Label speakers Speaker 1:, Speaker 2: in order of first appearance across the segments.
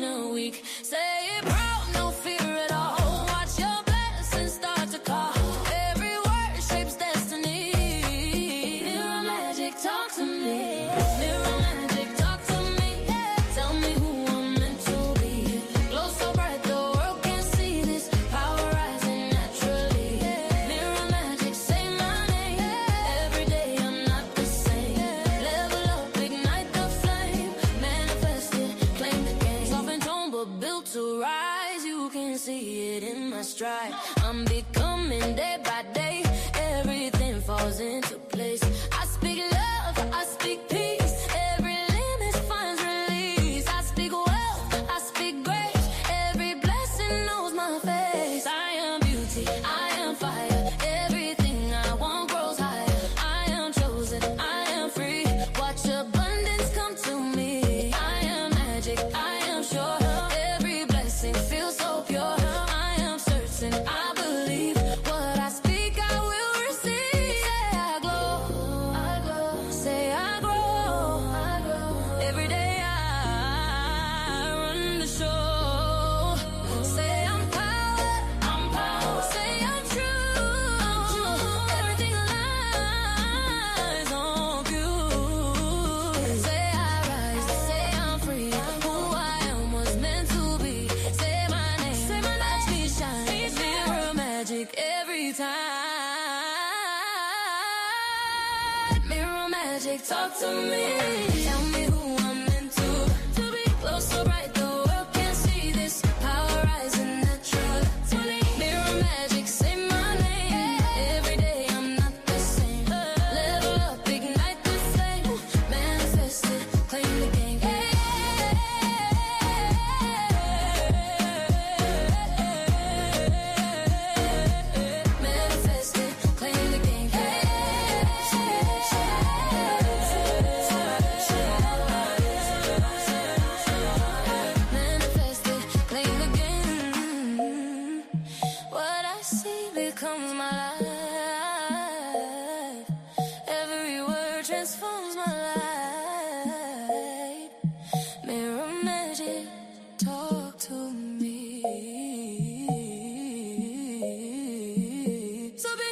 Speaker 1: in a week. Say it proud, no fear at all. Watch your blessings start to call. Every word shapes destiny. Mirror magic, talk to me. Mirror magic, talk to me. Tell me who I'm meant to be. Glow so bright the world can see this. Power rising naturally. Mirror magic, say my name. Every day I'm not the same. Level up, ignite the flame. Manifest it, claim the game. Soft and tone but built to rise. You can see it in my stride. I'm becoming day by day. Everything falls into place. I speak love, I speak peace. Every limit finds release. I speak wealth, I speak grace. Every blessing knows my face. I am beauty, I am fire. Everything I want grows higher. I am chosen, I am free. Watch abundance come to me. I am magic, I am sure. Every blessing feels so pure. I am certain, I believe. What I speak, I will receive. Say I glow, say I grow. Every day I run the show. Say I'm power, say I'm true. Everything lies on you. Say I rise, say I'm free. Who I am was meant to be. Say my name, watch me shine. Mirror magic every time. Mirror magic, talk to me. Tell me who I'm meant to be. Glow so bright the world can see this. Power rising naturally. Mirror magic, say my name. Every day I'm not the same. Level up, ignite the flame. Manifest it, claim the game. Manifest it, claim the game. Manifest it, claim the game. What I see becomes my life. Every word transforms my life. Mirror magic, talk to me. So be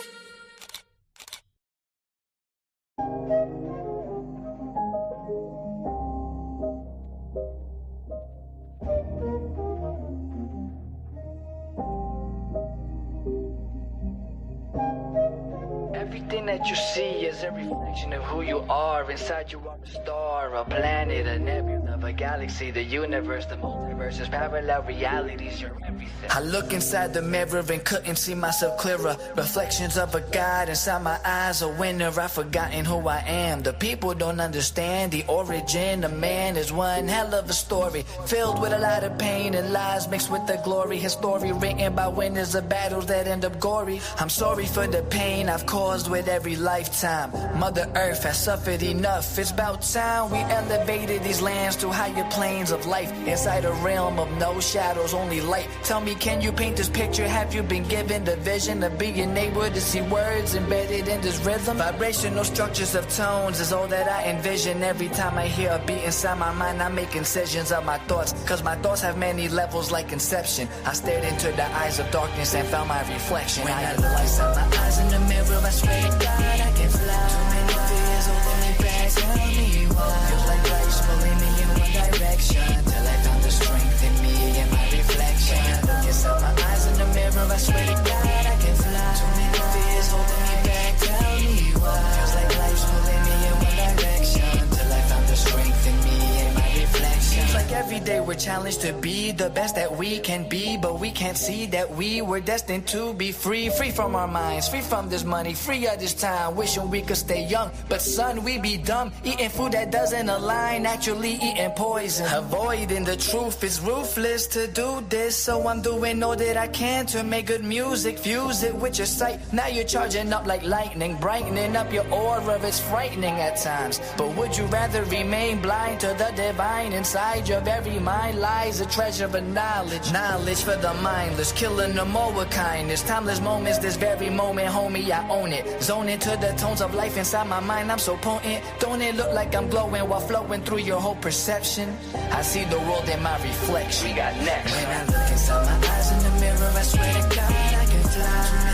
Speaker 2: Everything that you see is a reflection of who you are. Inside you are a star, a planet, a nebula, a galaxy, the universe, the multiverse is parallel realities. You're everything. I look inside the mirror and couldn't see myself clearer. Reflections of a god inside my eyes, a winner. I've forgotten who I am. The people don't understand the origin of man is one hell of a story, filled with a lot of pain and lies mixed with the glory. His story written by winners of battles that end up gory. I'm sorry for the pain I've caused with every lifetime. Mother Earth has suffered enough. It's about time we elevated these lands to higher planes of life. Inside a realm of no shadows, only light. Tell me, can you paint this picture? Have you been given the vision of being able to see words embedded in this rhythm? Vibrational structures of tones is all that I envision. Every time I hear a beat inside my mind, I make incisions of my thoughts, cause my thoughts have many levels like inception. I stared into the eyes of darkness and found my reflection. When I look inside my eyes in the mirror, I swear to God I can fly. Too many fears holding me back, tell me why. Feels like life's pulling me in one direction, till I found the strength in me and my reflection. When I look inside my eyes in the mirror, I swear to God I can fly. Too many fears holding me back, tell me why. Feels like life's pulling me in one direction, till I found the strength in me and my reflection. Seems like every day we're challenged to be the best that we can be, but we can't see that we were destined to be free. Free from our minds, free from this money, free of this time, wishing we could stay young. But son, we be dumb, eating food that doesn't align, actually eating poison. Avoiding the truth is ruthless to do this, so I'm doing all that I can to make good music. Fuse it with your sight, now you're charging up like lightning, brightening up your aura. It's frightening at times, but would you rather remain blind to the divine inside your very mind? lies a treasure of knowledge. Knowledge for the mindless, killing them all with kindness. Timeless moments, this very moment, homie, I own it. Zone into the tones of life inside my mind, I'm so potent. Don't it look like I'm glowing while flowing through your whole perception? I see the world in my reflection. We got next. When I look inside my eyes in the mirror, I swear to God I can fly.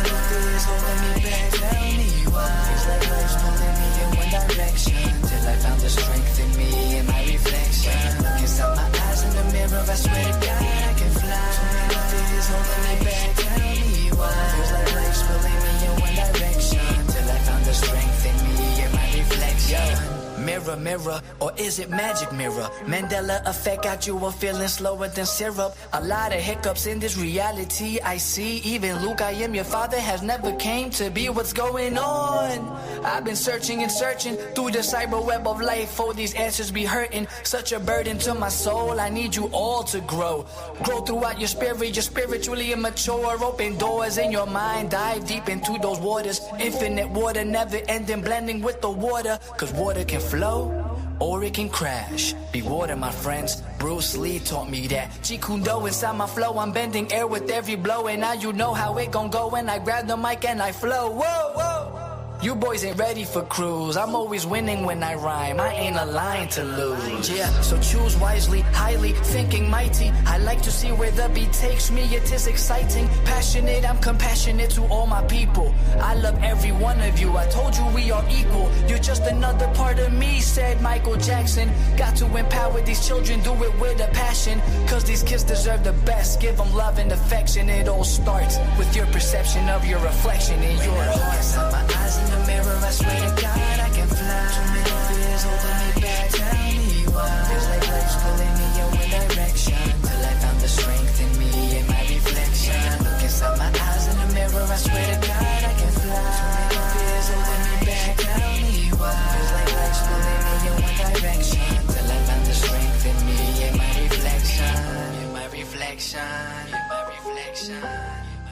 Speaker 2: Melodies holding me back, tell me why. It's like life's pulling me in one direction, till I found the strength in me in my reflection. When I look inside my eyes in the mirror, I swear to God I can fly. Melodies holding me back, tell me why. It's like life's pulling me in one direction, till I found the strength in me in my reflection. Mirror, mirror, or is it magic mirror? Mandela effect got you a feeling slower than syrup. A lot of hiccups in this reality I see. Even Luke, I am your father, has never came to be. What's going on? I've been searching and searching through the cyber web of life. For these answers be hurting, such a burden to my soul. I need you all to grow. Grow throughout your spirit, you're spiritually immature. Open doors in your mind, dive deep into those waters. Infinite water, never ending, blending with the water. Cause water can flow, or it can crash. Be water, my friends. Bruce Lee taught me that. Jeet Kune Do inside my flow. I'm bending air with every blow, and now you know how it gon' go when I grab the mic and I flow. Whoa, whoa. You boys ain't ready for cruise. I'm always winning when I rhyme. I ain't a line to lose. Yeah, so choose wisely, highly thinking mighty. I like to see where the beat takes me. It is exciting, passionate. I'm compassionate to all my people. I love every one of you. I told you we are equal. You're just another part of me, said Michael Jackson. Got to empower these children, do it with a passion. Cause these kids deserve the best. Give them love and affection. It all starts with your perception of your reflection in your heart. My eyes in the mirror, I swear to God I can fly. Too many fears holding me back, tell me why. Feels like life's pulling me in one direction, till I found the strength in me in my reflection. I look inside my eyes in the mirror, I swear to God I can fly. Too many fears holding me back, tell me why. Feels like life's pulling me in one direction, till I found the strength in me in my reflection. In my reflection, in my reflection, in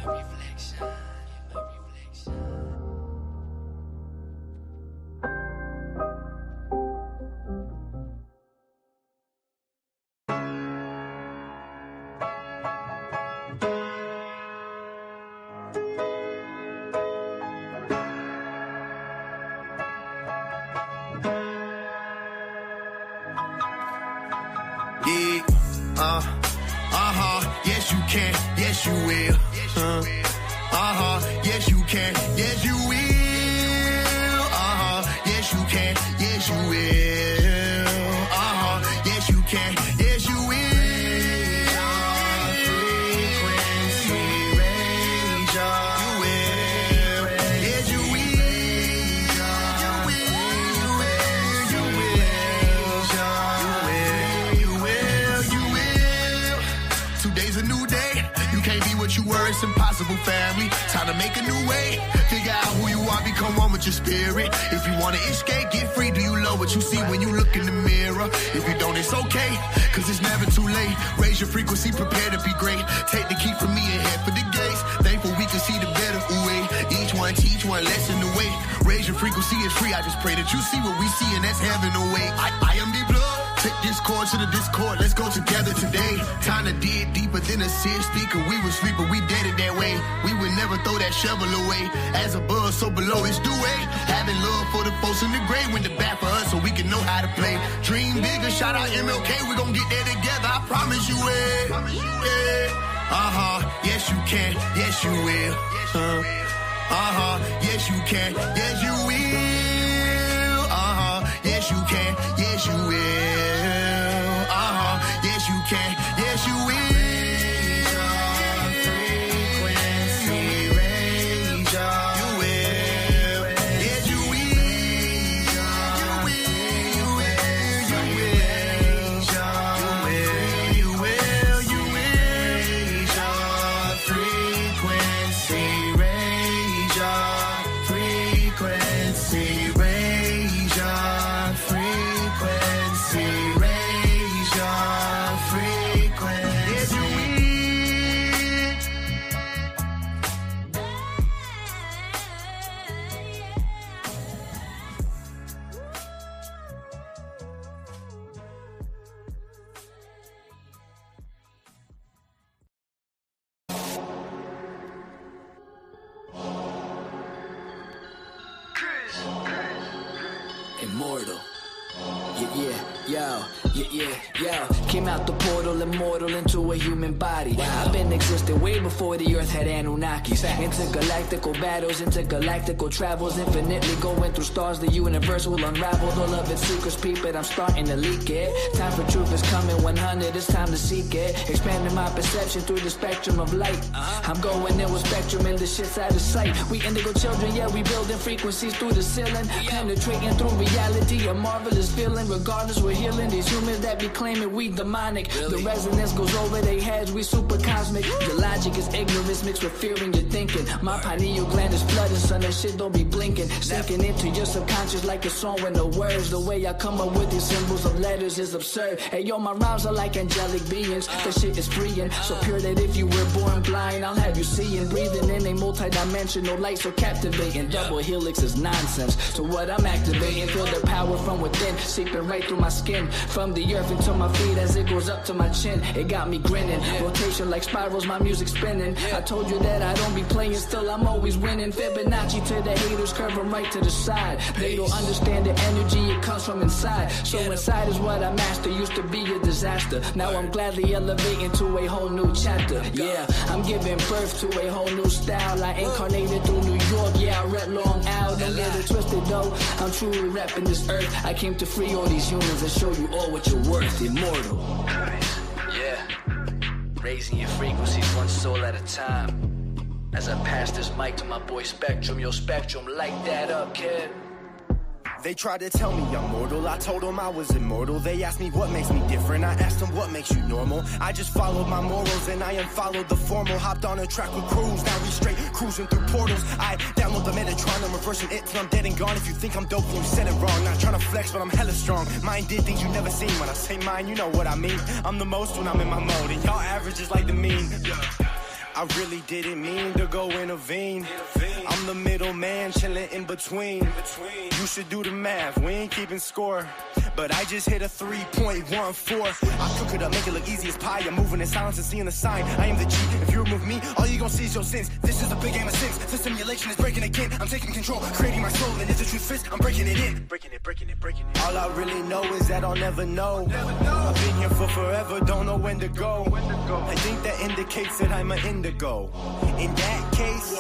Speaker 2: my reflection.
Speaker 3: Yes, you can. Yes, you will. Yes, you can. Yes, you will. Yes, you can. Yes, you will. Yes, you can. Yes, you will. Frequency range. You will. Yes, you will. You will. You will. Today's a new day. You can't be what you were. It's impossible, family. Time to make a new way. Figure out who you are. Become one with your spirit. If you want to escape, get free. Do you love what you see when you look in the mirror? If you don't, it's okay. Cause it's never too late. Raise your frequency. Prepare to be great. Take the key from me and head for the gates. Thankful we can see the better way. Each one teach one lesson the way. Raise your frequency. It's free. I just pray that you see what we see, and that's heaven away. I am the blood. Take discord to the discord, let's go together today. Time to dig deeper than a seer speaker. We were sleeping, we did it that way. We would never throw that shovel away. As above, so below is due way. Having love for the folks in the grave went to bat for us so we can know how to play. Dream bigger, shout out MLK, we gon' get there together, I promise you it. Yes you can, yes you will. Yes you can, yes you will. Yes you can, yes you will. Yes you can, yes you will. Frequency range, you will. Yes you will. You will. You will. You will. Frequency range, frequency range, frequency.
Speaker 2: Came out the portal, immortal into a human body. I've been existing way before the earth had Anunnakis. Intergalactical battles, intergalactical travels, infinitely going through stars. The universe will unravel all of its secrets, peep it. I'm starting to leak it. Time for truth is coming 100, it's time to seek it. Expanding my perception through the spectrum of light. I'm going in with spectrum and the shit's out of sight. We indigo children, yeah, we building frequencies through the ceiling. Penetrating through reality, a marvelous feeling. Regardless, we're healing these humans that be claiming we demonic. The resonance goes over their heads, we super cosmic. Your logic is ignorance mixed with fear in your thinking. My pineal gland is flooded, son, that shit don't be blinking. Sinking into your subconscious like a song with no words. The way I come up with these symbols of letters is absurd. Hey yo, my rhymes are like angelic beings. That shit is freeing, so pure that if you were born blind, I'll have you seeing. Breathing in a multi-dimensional light so captivating. Double helix is nonsense, so what I'm activating. Feel the power from within, seeping right through my skin. From the earth into my feet as it goes up to my chin. It got me grinning, rotation like spirals, my music spinning. I told you that I don't be playing, still I'm always winning. Fibonacci to the haters, curve them right to the side. They don't understand the energy, it comes from inside. So inside is what I master, used to be a disaster. Now I'm gladly elevating to a whole new chapter. Yeah, I'm giving birth to a whole new style. I incarnated through New York, yeah, I rep Long Island. Don't get it twisted though, I'm truly repping this earth. I came to free all these humans and show you all what you're worth. Immortal. Yeah, raising your frequencies one soul at a time. As I pass this mic to my boy Spectrum, yo Spectrum, light that up, kid.
Speaker 4: They tried to tell me I'm mortal, I told them I was immortal. They asked me what makes me different, I asked them what makes you normal. I just followed my morals and I unfollowed the formal. Hopped on a track with crews, now we straight cruising through portals. I download the Metatron, I'm reversing it till I'm dead and gone. If you think I'm dope, then you said it wrong. Not trying to flex, but I'm hella strong. Mine did things you never seen. When I say mine, you know what I mean. I'm the most when I'm in my mode, and y'all average is like the mean. I really didn't mean to go intervene. I'm the middleman, chilling in between. You should do the math, we ain't keeping score. But I just hit a 3.14. I cook it up, make it look easy as pie. I'm moving in silence and seeing the sign. I am the G. If you remove me, all you gon' see is your sins. This is a big game of six. The simulation is breaking again. I'm taking control, creating my soul. And if the truth fits, I'm breaking it in. Breaking it. All I really know is that I'll never know. I've been here for forever, don't know when to go. I think that indicates that I'm an indigo. In that case,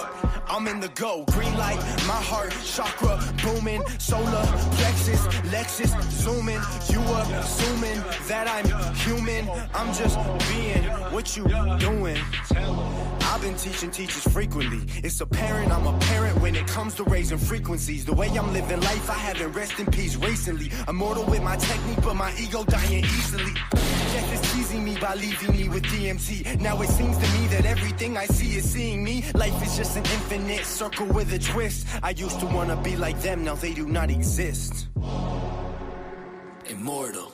Speaker 4: I'm in the go. Green light, my heart, chakra booming. Solar plexus, Lexus zooming. You assuming that I'm human. I'm just being what you doing. I've been teaching teachers frequently. It's apparent I'm a parent when it comes to raising frequencies. The way I'm living life, I haven't rest in peace recently. Immortal with my technique, but my ego dying easily. Death is teasing me by leaving me with DMT. Now it seems to me that everything I see is seeing me. Life is just an infinite circle with a twist. I used to wanna be like them, now they do not exist.
Speaker 2: Immortal.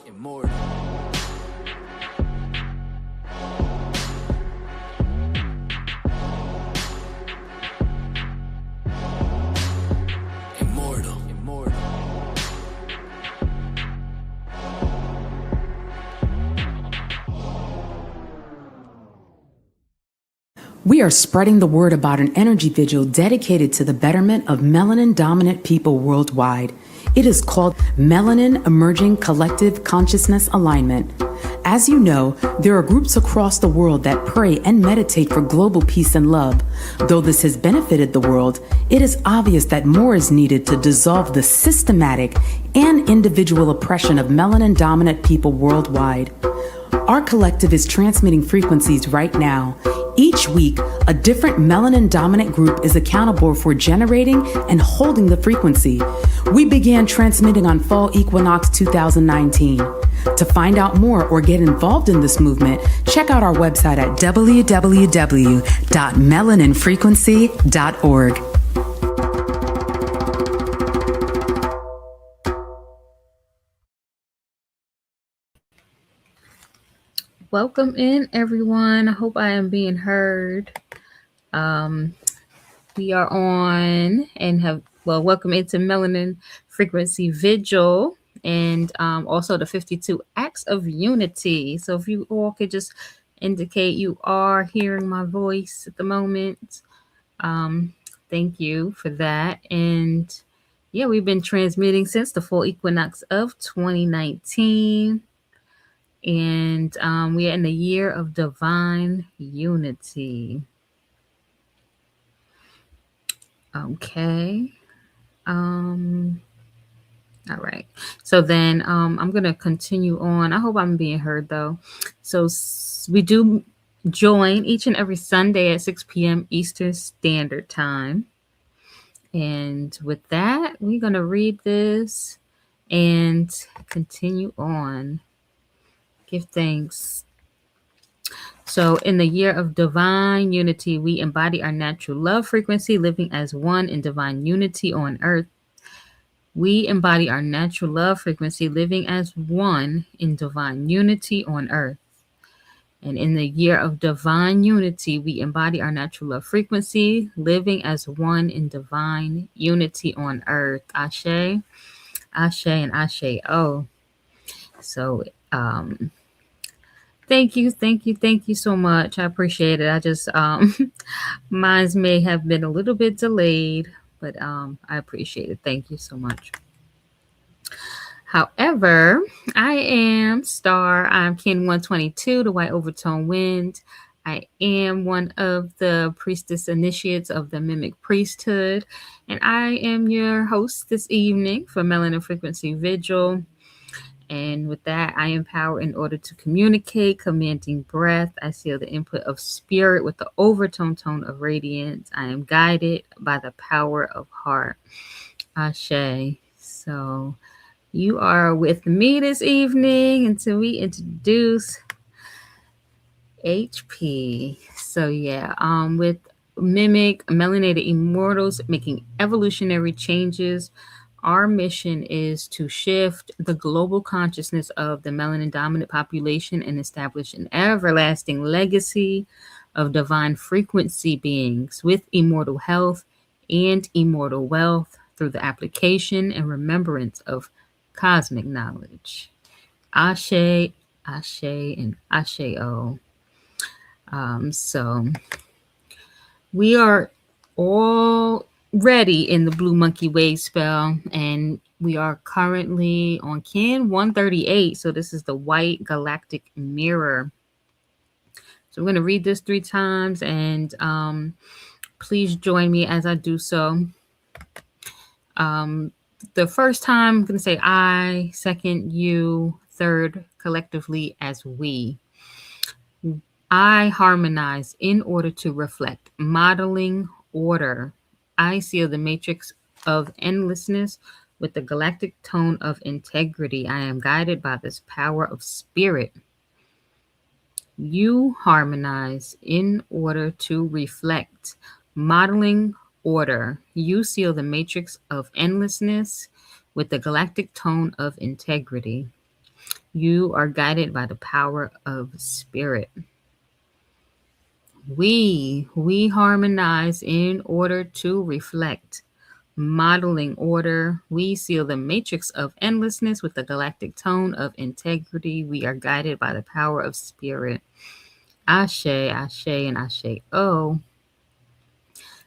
Speaker 5: We are spreading the word about an energy vigil dedicated to the betterment of melanin-dominant people worldwide. It is called Melanin Emerging Collective Consciousness Alignment. As you know, there are groups across the world that pray and meditate for global peace and love. Though this has benefited the world, it is obvious that more is needed to dissolve the systematic and individual oppression of melanin-dominant people worldwide. Our collective is transmitting frequencies right now. Each week, a different melanin-dominant group is accountable for generating and holding the frequency. We began transmitting on Fall Equinox 2019. To find out more or get involved in this movement, check out our website at www.melaninfrequency.org.
Speaker 6: Welcome in, everyone. I hope I am being heard. We are on and welcome into Melanin Frequency Vigil and also the 52 Acts of Unity. So if you all could just indicate you are hearing my voice at the moment. Thank you for that. And Yeah, we've been transmitting since the full equinox of 2019. And we are in the year of divine unity. Okay. Um, all right. So then I'm going to continue on. I hope I'm being heard though. So we do join each and every Sunday at 6 p.m. Eastern Standard Time. And with that, we're going to read this and continue on. Give thanks. So, in the year of divine unity, we embody our natural love frequency, living as one in divine unity on earth. We embody our natural love frequency, living as one in divine unity on earth. And in the year of divine unity, we embody our natural love frequency, living as one in divine unity on earth. Ashe, Ashe, and Ashe. Oh, so thank you so much. I appreciate it. I just mine may have been a little bit delayed, but I appreciate it. Thank you so much. However, I am Star. I'm Kin 122, the White Overtone Wind. I am one of the priestess initiates of the Mimic Priesthood, and I am your host this evening for Melanin Frequency Vigil. And with that, I empower in order to communicate, commanding breath. I seal the input of spirit with the overtone tone of radiance. I am guided by the power of heart. Ashe. So you are with me this evening until we introduce HP. So yeah, with Mimic Melanated Immortals making evolutionary changes. Our mission is to shift the global consciousness of the melanin dominant population and establish an everlasting legacy of divine frequency beings with immortal health and immortal wealth through the application and remembrance of cosmic knowledge. Ashe, Ashe, and Ashe-O. So we are all ready in the Blue Monkey Wave spell, and we are currently on Kin 138. So this is the White Galactic Mirror. So I'm going to read this 3 times, and please join me as I do so. The first time I'm going to say I, second you, third collectively as we. I harmonize in order to reflect, modeling order. I seal the matrix of endlessness with the galactic tone of integrity. I am guided by this power of spirit. You harmonize in order to reflect, modeling order. You seal the matrix of endlessness with the galactic tone of integrity. You are guided by the power of spirit. We harmonize in order to reflect, modeling order. We seal the matrix of endlessness with the galactic tone of integrity. We are guided by the power of spirit. Ashe, Ashe, and Ashe-O.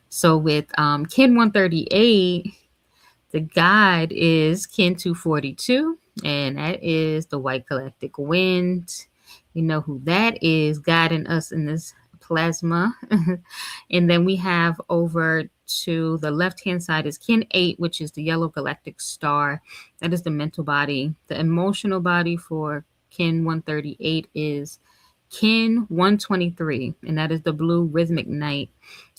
Speaker 6: So with Kin 138, the guide is Kin 242, and that is the White Galactic Wind. You know who that is guiding us in this plasma. And then we have over to the left-hand side is Kin 8, which is the Yellow Galactic Star. That is the mental body. The emotional body for Kin 138 is Kin 123, and that is the Blue Rhythmic Knight.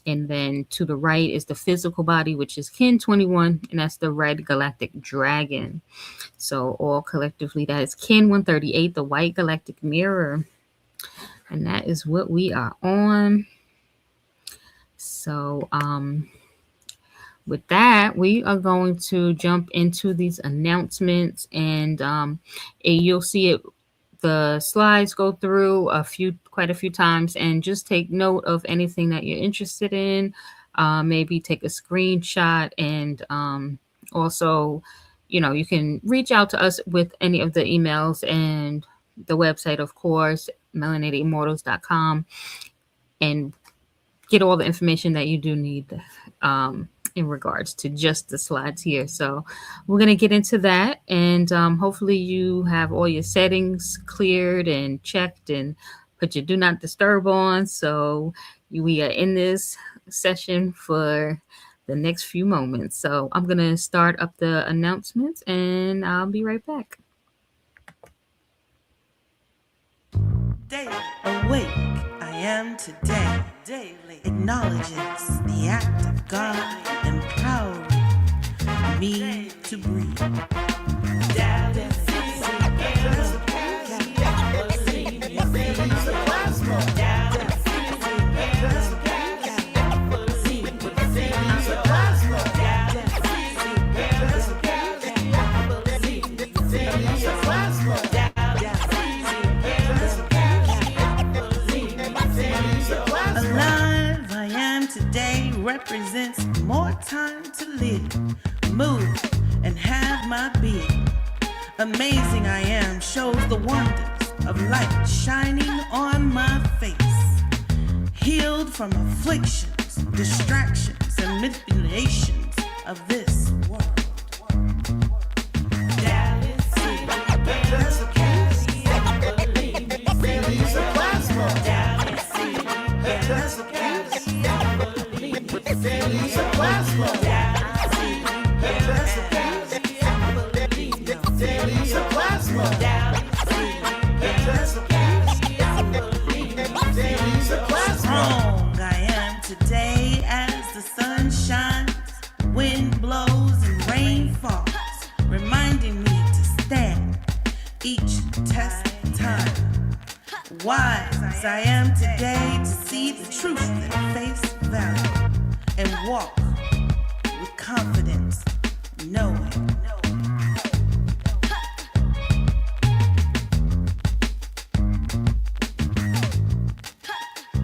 Speaker 6: And then to the right is the physical body, which is Kin 21, and that's the Red Galactic Dragon. So all collectively, that is Kin 138, the White Galactic Mirror. And that is what we are on. So with that, we are going to jump into these announcements, and you'll see it. The slides go through quite a few times, and just take note of anything that you're interested in. Maybe take a screenshot, and also, you can reach out to us with any of the emails and the website, of course, melanatedimmortals.com, and get all the information that you do need in regards to just the slides here. So we're going to get into that, and hopefully you have all your settings cleared and checked and put your do not disturb on. So we are in this session for the next few moments. So I'm going to start up the announcements and I'll be right back.
Speaker 7: Daily awake, I am today. Daily acknowledges the act of God empowering me to breathe. Alive I am today represents more time to live, move, and have my being. Amazing I am shows the wonders of light shining on my face. Healed from afflictions, distractions, and manipulations of this world. Strong I am today as the sun shines, wind blows and rain falls, reminding me to stand each test time. Wise as I am today to see the truth at face value and walk with confidence, knowing.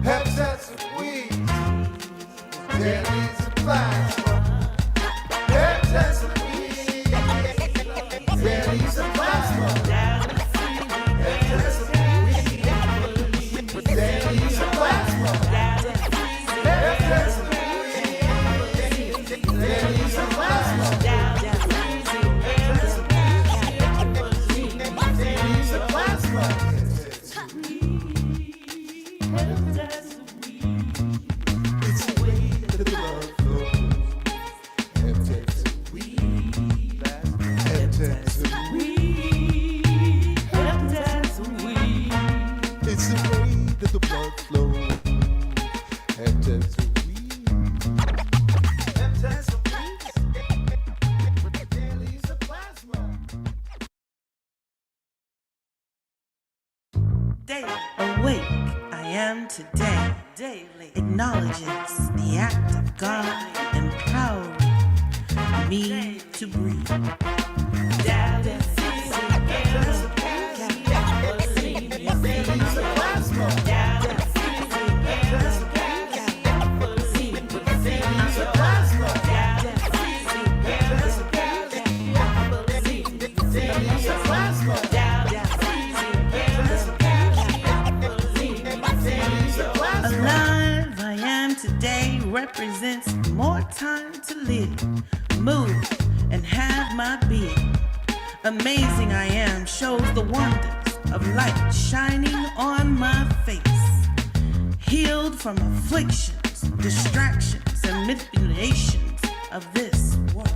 Speaker 3: Heptats of weed, daily supplies. Heptats of weed, daily supplies. Heptats of weed, daily supplies. Heptats of weed, daily supplies. Daily supplies. It's the way that the love flows. Heptats of weed. Heptats of weed. Heptats of weed. It's the way that the blood flows. Heptats of weed. Heptats of weed. With the daily plasma.
Speaker 7: Daily awake, I am today. Daily acknowledges the act of God empowering me to breathe. Alive I am today represents more time to live, move, and have my being. Amazing I am shows the wonders of light shining on my face. Healed from afflictions, distractions, and manipulations of this world.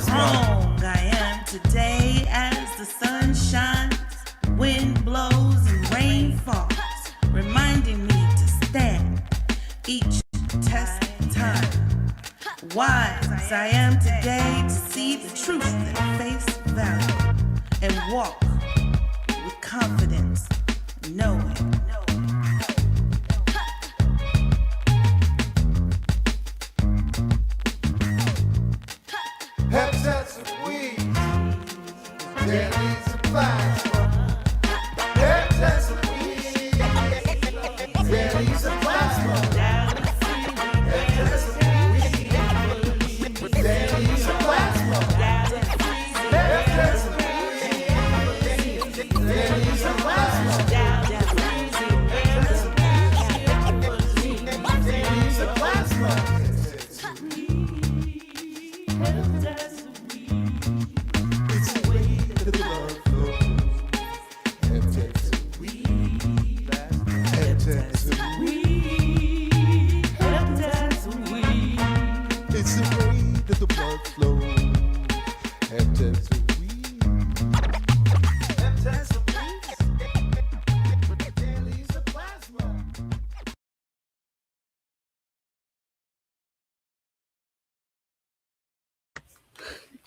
Speaker 7: Strong I am today as the sun shines, wind blows and rain falls, reminding me to stand each test time. Wise as I am today to see the truth at face value and walk with confidence, knowing.
Speaker 3: Heptats of weed, daily supplies.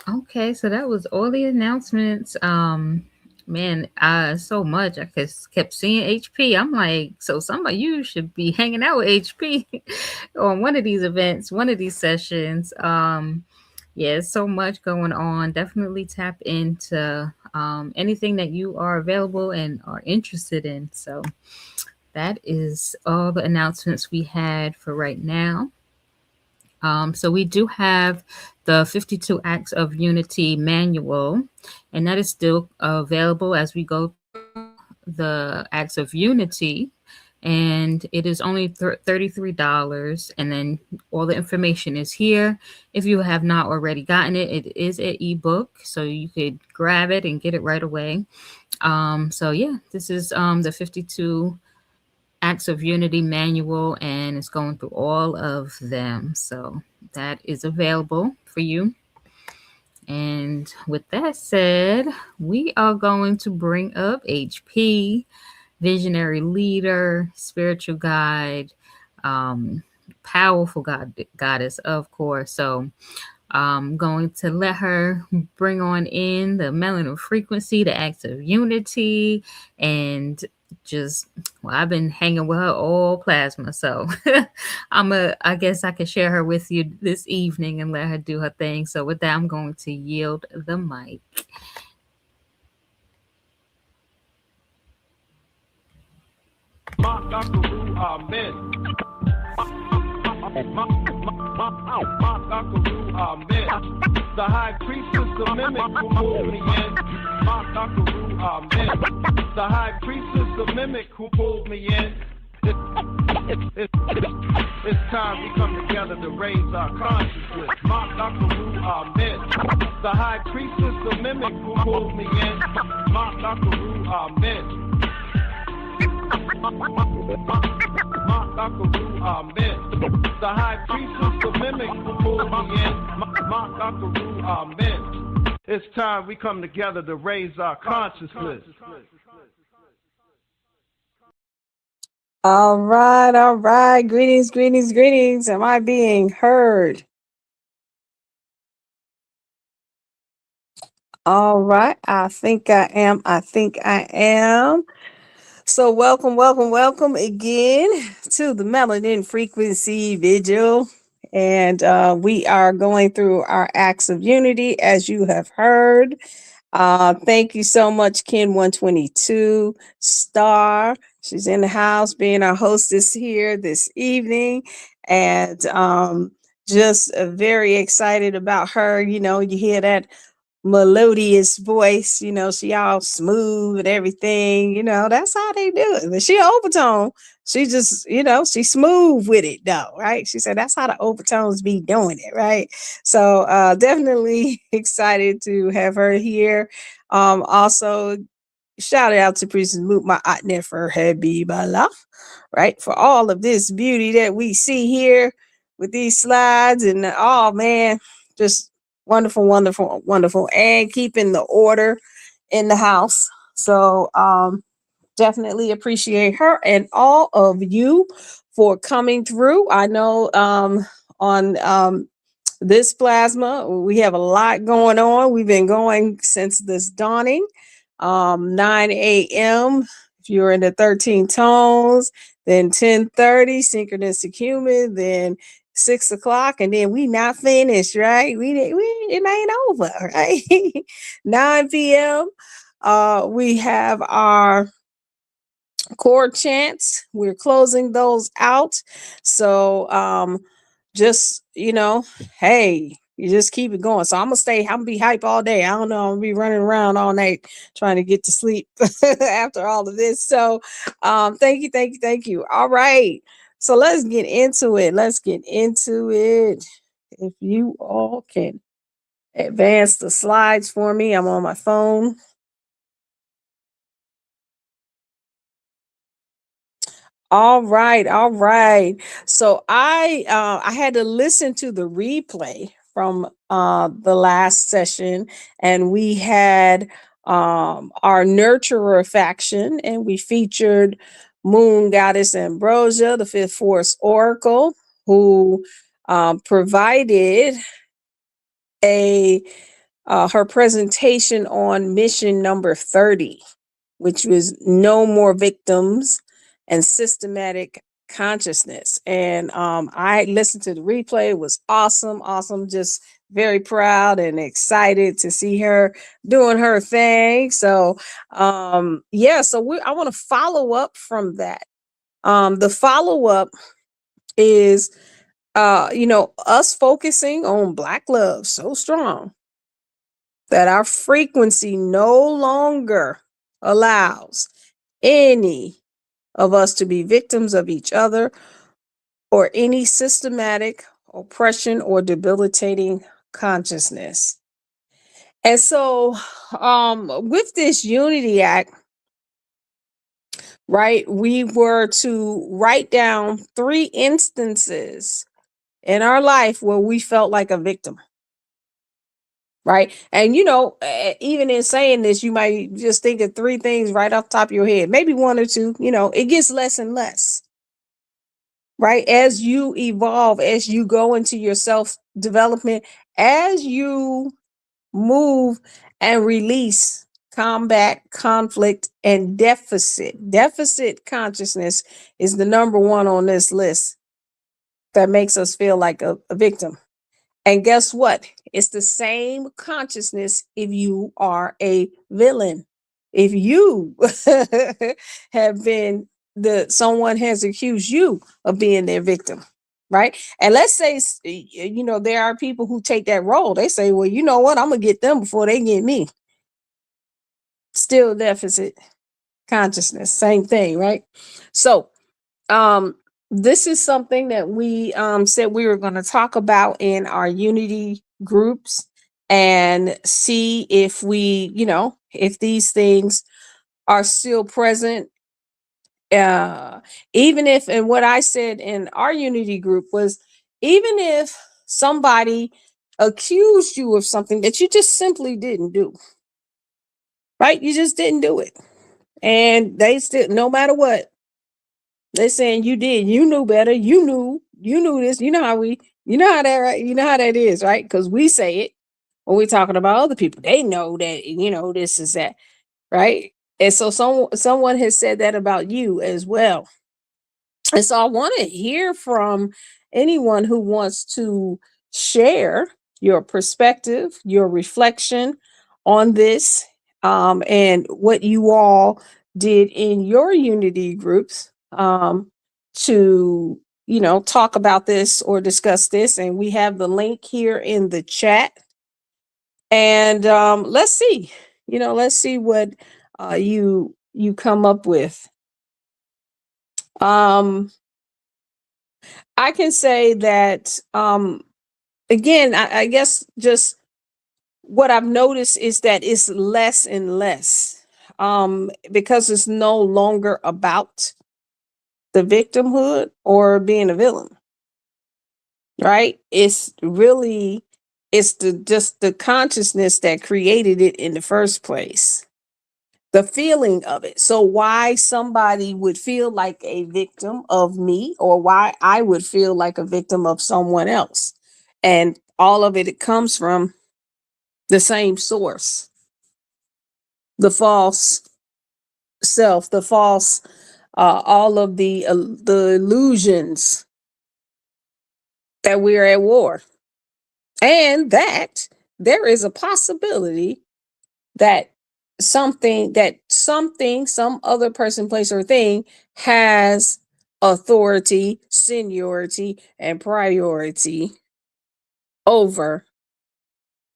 Speaker 6: Okay, so that was all the announcements. Man, so much. I just kept seeing HP. I'm like, so somebody you should be hanging out with HP on one of these events, one of these sessions. Yeah, so much going on. Definitely tap into anything that you are available and are interested in. So that is all the announcements we had for right now. So we do have the 52 Acts of Unity manual, and that is still available as we go through the Acts of Unity. And it is only $33. And then all the information is here. If you have not already gotten it, it is an ebook. So you could grab it and get it right away. So yeah, this is the 52 Acts of Unity manual, and it's going through all of them. So that is available for you. And with that said, we are going to bring up HP, visionary leader, spiritual guide, um, powerful goddess, of course. So I'm going to let her bring on in the melanin frequency, the acts of unity, and just well, I've been hanging with her all plasma. So I guess I can share her with you this evening and let her do her thing. So with that, I'm going to yield the mic.
Speaker 8: The high priestess of mimic who pulled me in. The high priestess of mimic who pulled me in. It's time we come together to raise our consciousness. Amen. The high priestess of mimic who pulled me in. Amen. Amen. The high priestess of mimic who pulled me in. Amen. It's time we come together to raise our consciousness.
Speaker 9: All right, all right. Greetings, greetings, greetings. Am I being heard? All right. I think I am. I think I am. So welcome, welcome, welcome again to the Melanin Frequency Vigil. And we are going through our acts of unity, as you have heard. Thank you so much, Ken 122 Star. She's in the house being our hostess here this evening. And just very excited about her. You know, you hear that melodious voice, you know, she all smooth and everything, you know, that's how they do it. But she overtone, she just, you know, she's smooth with it though, right? She said that's how the overtones be doing it, right? So definitely excited to have her here. Also shout out to Princess Moot, my Atne for Habibala, right? For all of this beauty that we see here with these slides and oh man, just wonderful, wonderful, wonderful, and keeping the order in the house. So definitely appreciate her and all of you for coming through. I know on this plasma, we have a lot going on. We've been going since this dawning, 9 a.m. If you're in the 13 tones, then 10:30 synchronistic human, then 6 o'clock, and then we not finished, right? We it ain't over, right? 9 p.m. We have our core chants. We're closing those out. So just hey, you just keep it going. So I'm gonna be hype all day. I don't know, I'm gonna be running around all night trying to get to sleep after all of this. So thank you, thank you, thank you. All right, so let's get into it. If you all can advance the slides for me, I'm on my phone. All right, all right. So I had to listen to the replay from the last session, and we had our nurturer faction, and we featured Moon Goddess Ambrosia, the Fifth Force Oracle, who provided a her presentation on mission number 30, which was no more victims and systematic consciousness. And I listened to the replay. It was awesome, awesome. Just very proud and excited to see her doing her thing. So yeah, so I want to follow up from that. The follow up is us focusing on Black love so strong that our frequency no longer allows any of us to be victims of each other or any systematic oppression or debilitating consciousness. And so with this Unity Act, right, we were to write down 3 instances in our life where we felt like a victim. Right. And, even in saying this, you might just think of 3 things right off the top of your head, maybe 1 or 2, it gets less and less. Right. As you evolve, as you go into your self development, as you move and release combat, conflict, and deficit consciousness is the number 1 on this list that makes us feel like a victim. And guess what? It's the same consciousness if you are a villain. If you have been someone has accused you of being their victim, right? And let's say, there are people who take that role. They say, well, you know what? I'm going to get them before they get me. Still deficit consciousness, same thing, right? So, this is something that we said we were going to talk about in our Unity groups and see if if these things are still present. Even if, and what I said in our Unity group was, even if somebody accused you of something that you just simply didn't do, right? You just didn't do it. And they still, no matter what, they're saying you did. You knew better. You knew this. You know how that, right? You know how that is, right? Because we say it when we're talking about other people. They know that, this is that, right? And so someone has said that about you as well. And so I want to hear from anyone who wants to share your perspective, your reflection on this, and what you all did in your Unity groups to, talk about this or discuss this. And we have the link here in the chat. And let's see, let's see what you come up with. I can say that, again, I guess just what I've noticed is that it's less and less, because it's no longer about the victimhood or being a villain, right? It's just the consciousness that created it in the first place. The feeling of it. So why somebody would feel like a victim of me, or why I would feel like a victim of someone else. And all of it comes from the same source. The false self, the false, all of the illusions that we're at war. And that there is a possibility that some other person, place, or thing has authority, seniority, and priority over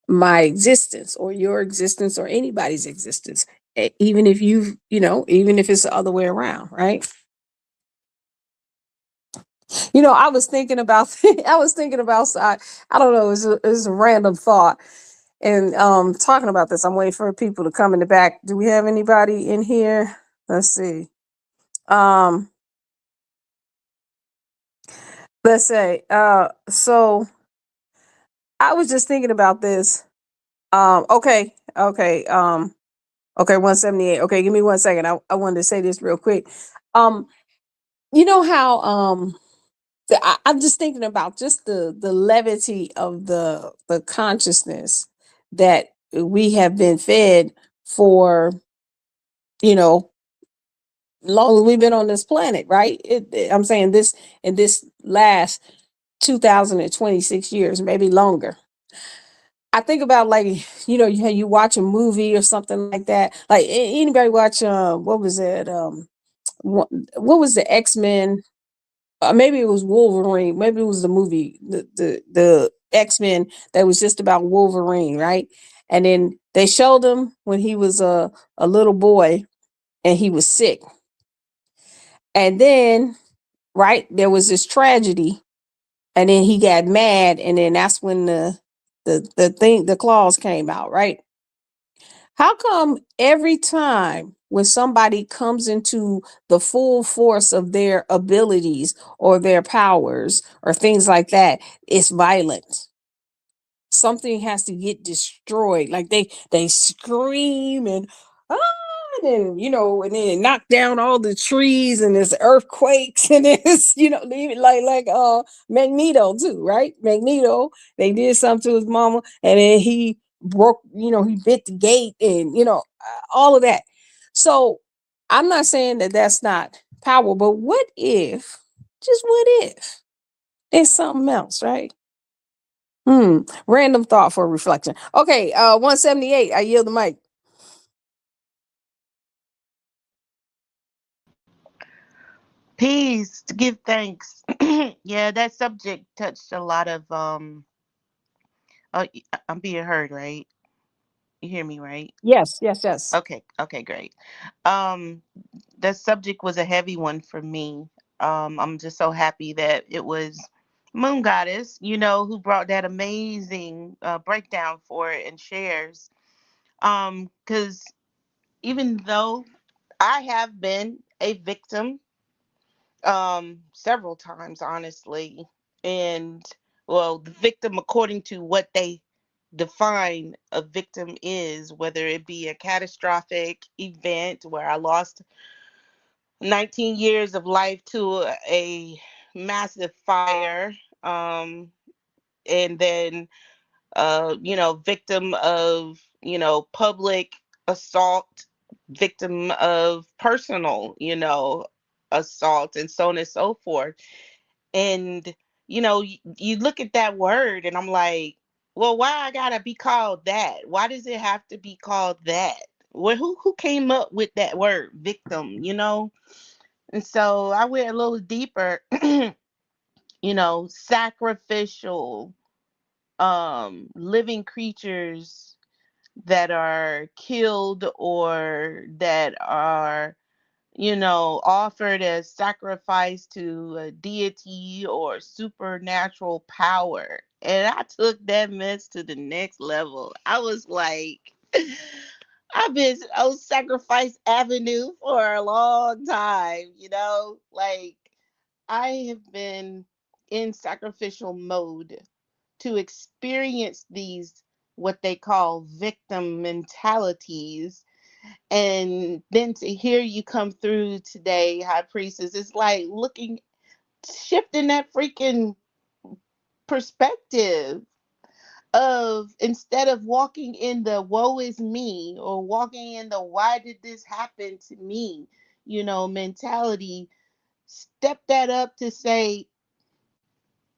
Speaker 9: my existence or your existence or anybody's existence, even if even if it's the other way around, right? I was thinking about I don't know, it's a random thought. And talking about this, I'm waiting for people to come in the back. Do we have anybody in here? Let's see. Let's say, so I was just thinking about this. Okay. Okay, 178. Okay, give me 1 second. I wanted to say this real quick. Um, you know how I'm just thinking about just the levity of the consciousness that we have been fed for, you know, long as we've been on this planet, right? I'm saying this in this last 2026 years, maybe longer. I think about, like, you watch a movie or something like that. Like, anybody watch what was it? What was the X-Men? Maybe it was Wolverine. Maybe it was the movie, the X-Men, that was just about Wolverine, right? And then they showed him when he was a little boy and he was sick. And then, right, there was this tragedy, and then he got mad, and then that's when the claws came out, right? How come every time when somebody comes into the full force of their abilities or their powers or things like that, it's violent? Something has to get destroyed. Like, they scream and ah, and then, and then knock down all the trees, and there's earthquakes, and it's, even like Magneto too, right? Magneto, they did something to his mama, and then he broke, he bit the gate, and all of that. So I'm not saying that that's not power, but what if, just what if it's something else, right? Random thought for reflection. Okay, 178. I yield the mic.
Speaker 10: Peace, to give thanks. Yeah, that subject touched a lot of I'm being heard, right? You hear me, right?
Speaker 9: Yes, yes, yes.
Speaker 10: Okay, great. Um that subject was a heavy one for me. I'm just so happy that it was Moon Goddess, who brought that amazing breakdown for it and shares. Cuz even though I have been a victim several times, honestly, and well, the victim according to what they define a victim is, whether it be a catastrophic event where I lost 19 years of life to a massive fire, and then victim of, public assault, victim of personal, assault, and so on and so forth. And you look at that word, and I'm like, well, why I gotta be called that? Why does it have to be called that? Well, who came up with that word victim? And so I went a little deeper. Sacrificial, living creatures that are killed or that are, offered as sacrifice to a deity or supernatural power. And I took that mess to the next level. I was like, I've been on Sacrifice Avenue for a long time, like I have been in sacrificial mode to experience these, what they call victim mentalities. And then to hear you come through today, High Priestess, it's like shifting that freaking perspective of, instead of walking in the woe is me or walking in the why did this happen to me, mentality, step that up to say,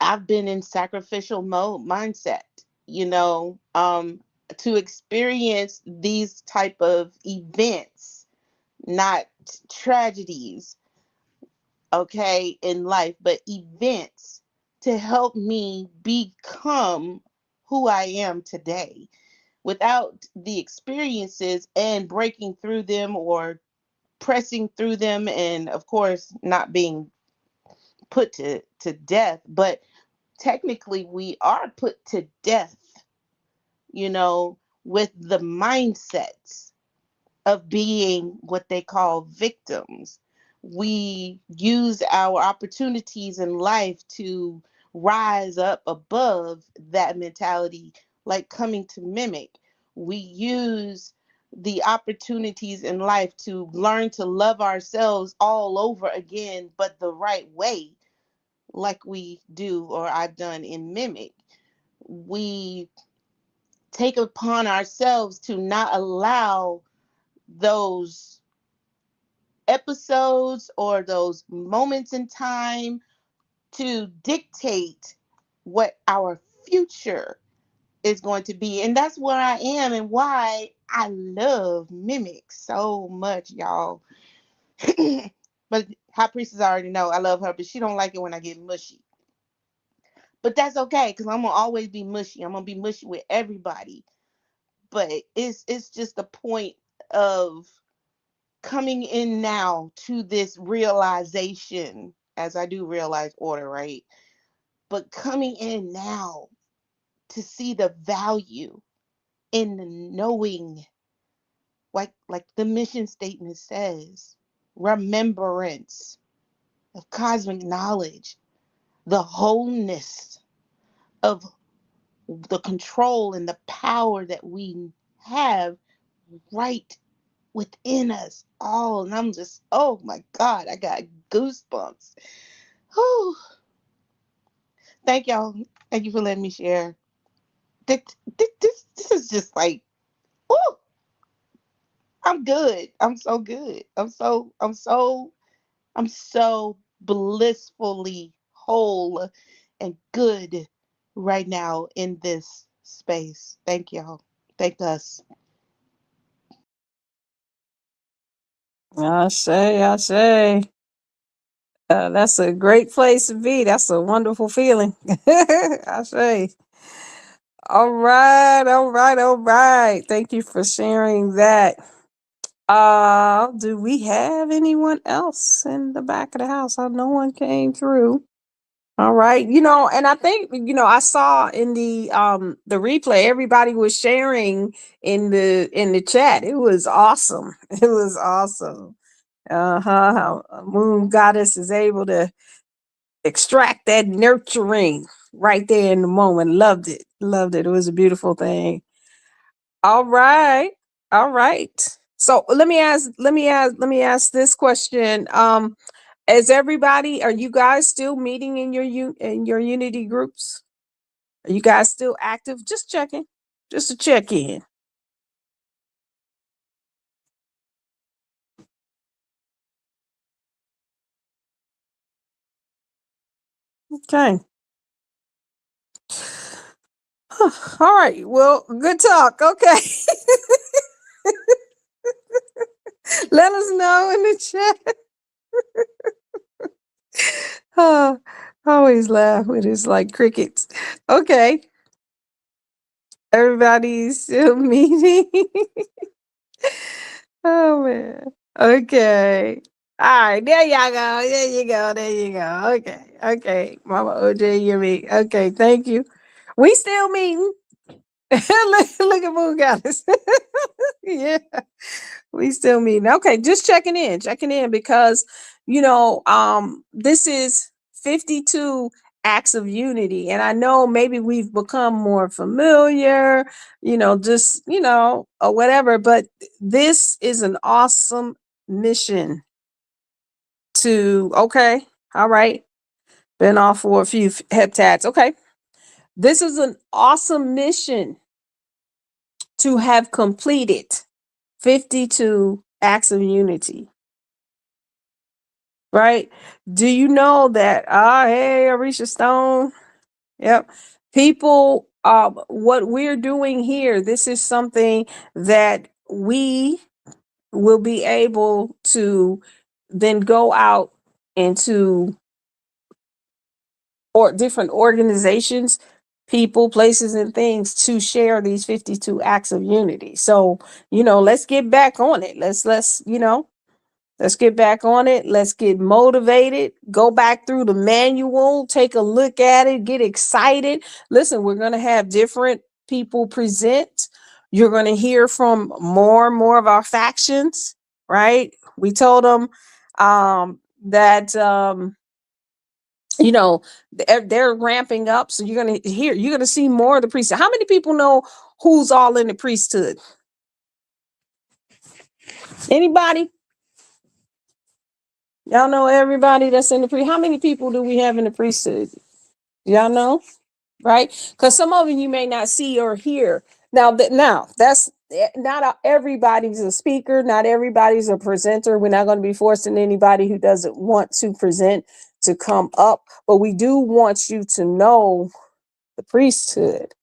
Speaker 10: I've been in sacrificial mode mindset, you know, um, to experience these type of events, not tragedies, okay, in life, but events to help me become who I am today. Without the experiences and breaking through them or pressing through them, and of course, not being put to death, but technically we are put to death, with the mindsets of being what they call victims. We use our opportunities in life to rise up above that mentality, like coming to mimic. We use the opportunities in life to learn to love ourselves all over again, but the right way, like we do or I've done in mimic. We take upon ourselves to not allow those episodes or those moments in time to dictate what our future is going to be. And that's where I am and why I love Mimic so much, y'all. But High Priestess already know I love her, but she don't like it when I get mushy. But that's okay, because I'm gonna always be mushy. I'm gonna be mushy with everybody. But it's just the point of coming in now to this realization, as I do realize order, right? But coming in now to see the value in knowing, like the mission statement says, remembrance of cosmic knowledge, the wholeness of the control and the power that we have right within us all. And I'm just, oh my God, I got goosebumps. Whew. Thank y'all. Thank you for letting me share. This is just like, oh, I'm good. I'm so good. I'm so blissfully whole and good right now in this space. Thank y'all. Thank us.
Speaker 9: I say. That's a great place to be. That's a wonderful feeling. I say. All right, all right, all right. Thank you for sharing that. Do we have anyone else in the back of the house? No one came through. All right. And I think, I saw in the replay, everybody was sharing in the chat. It was awesome. It was awesome. How Moon Goddess is able to extract that nurturing right there in the moment. Loved it. Loved it. It was a beautiful thing. All right. All right. So let me ask this question. Is everybody, are you guys still meeting in your unity groups? Are you guys still active? Just checking. Just to check in. Okay. All right. Well, good talk. Okay. Let us know in the chat. Oh, I always laugh when it's like crickets. Okay. Everybody's still meeting. Oh man. Okay. All right. There y'all go. There you go. There you go. Okay. Okay. Mama OJ, you me. Okay. Thank you. We still meeting. Look at Moon Goddess. Yeah. We still meeting. Okay, just checking in because this is 52 acts of unity. And I know maybe we've become more familiar, just, or whatever, but this is an awesome mission okay, all right, been off for a few heptads. Okay, this is an awesome mission to have completed 52 acts of unity. Right? Do you know that? Hey, Arisha Stone. Yep. People, what we're doing here, this is something that we will be able to then go out into or different organizations, people, places, and things to share these 52 acts of unity. So, let's get back on it. Let's get back on it. Let's get motivated. Go back through the manual, take a look at it, get excited. Listen, we're going to have different people present. You're going to hear from more and more of our factions, right? We told them that you know, they're ramping up. So you're going to see more of the priesthood. How many people know who's all in the priesthood? Anybody? Y'all know everybody that's in the priesthood? How many people do we have in the priesthood? Y'all know? Right? Because some of you may not see or hear. Now that's not everybody's a speaker, not everybody's a presenter. We're not going to be forcing anybody who doesn't want to present to come up, but we do want you to know the priesthood,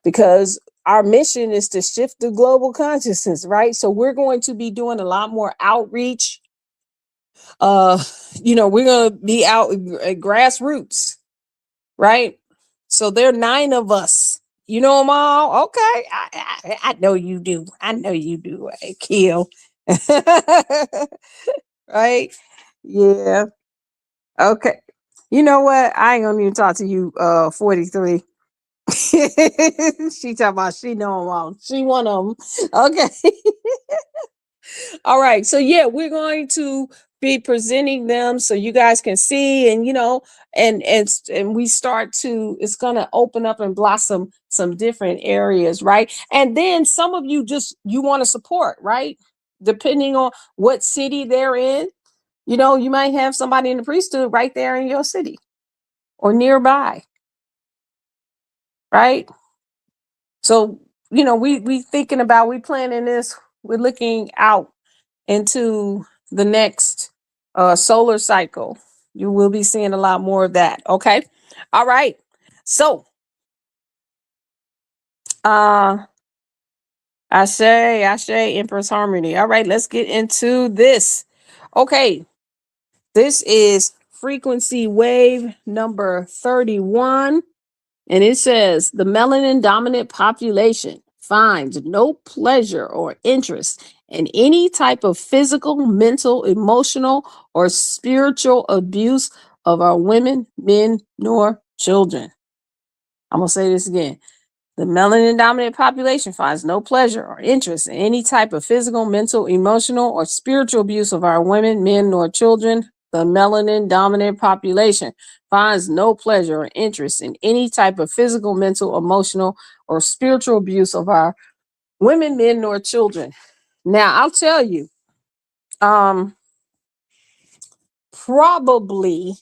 Speaker 9: because our mission is to shift the global consciousness, right? So we're going to be doing a lot more outreach. We're going to be out at grassroots, right? So there are 9 of us. You know them all? Okay. I know you do. I know you do, Kill. Right? Yeah. Okay. You know what? I ain't gonna even talk to you, 43. She talking about she know them all. She one of them. Okay. All right. So yeah, we're going to be presenting them so you guys can see, and and we start to, it's going to open up and blossom some different areas, right? And then some of you you want to support, right? Depending on what city they're in, you might have somebody in the priesthood right there in your city or nearby, right? So, we thinking about, we planning this, we're looking out into the next solar cycle. You will be seeing a lot more of that. Okay. All right. So Ashe, Empress Harmony. All right, let's get into this. Okay. This is frequency wave number 31. And it says the melanin dominant population finds no pleasure or interest in any type of physical, mental, emotional, or spiritual abuse of our women, men, nor children. I'm going to say this again. The melanin dominant population finds no pleasure or interest in any type of physical, mental, emotional, or spiritual abuse of our women, men, nor children. The melanin dominant population finds no pleasure or interest in any type of physical, mental, emotional, or spiritual abuse of our women, men, nor children. Now, I'll tell you, probably,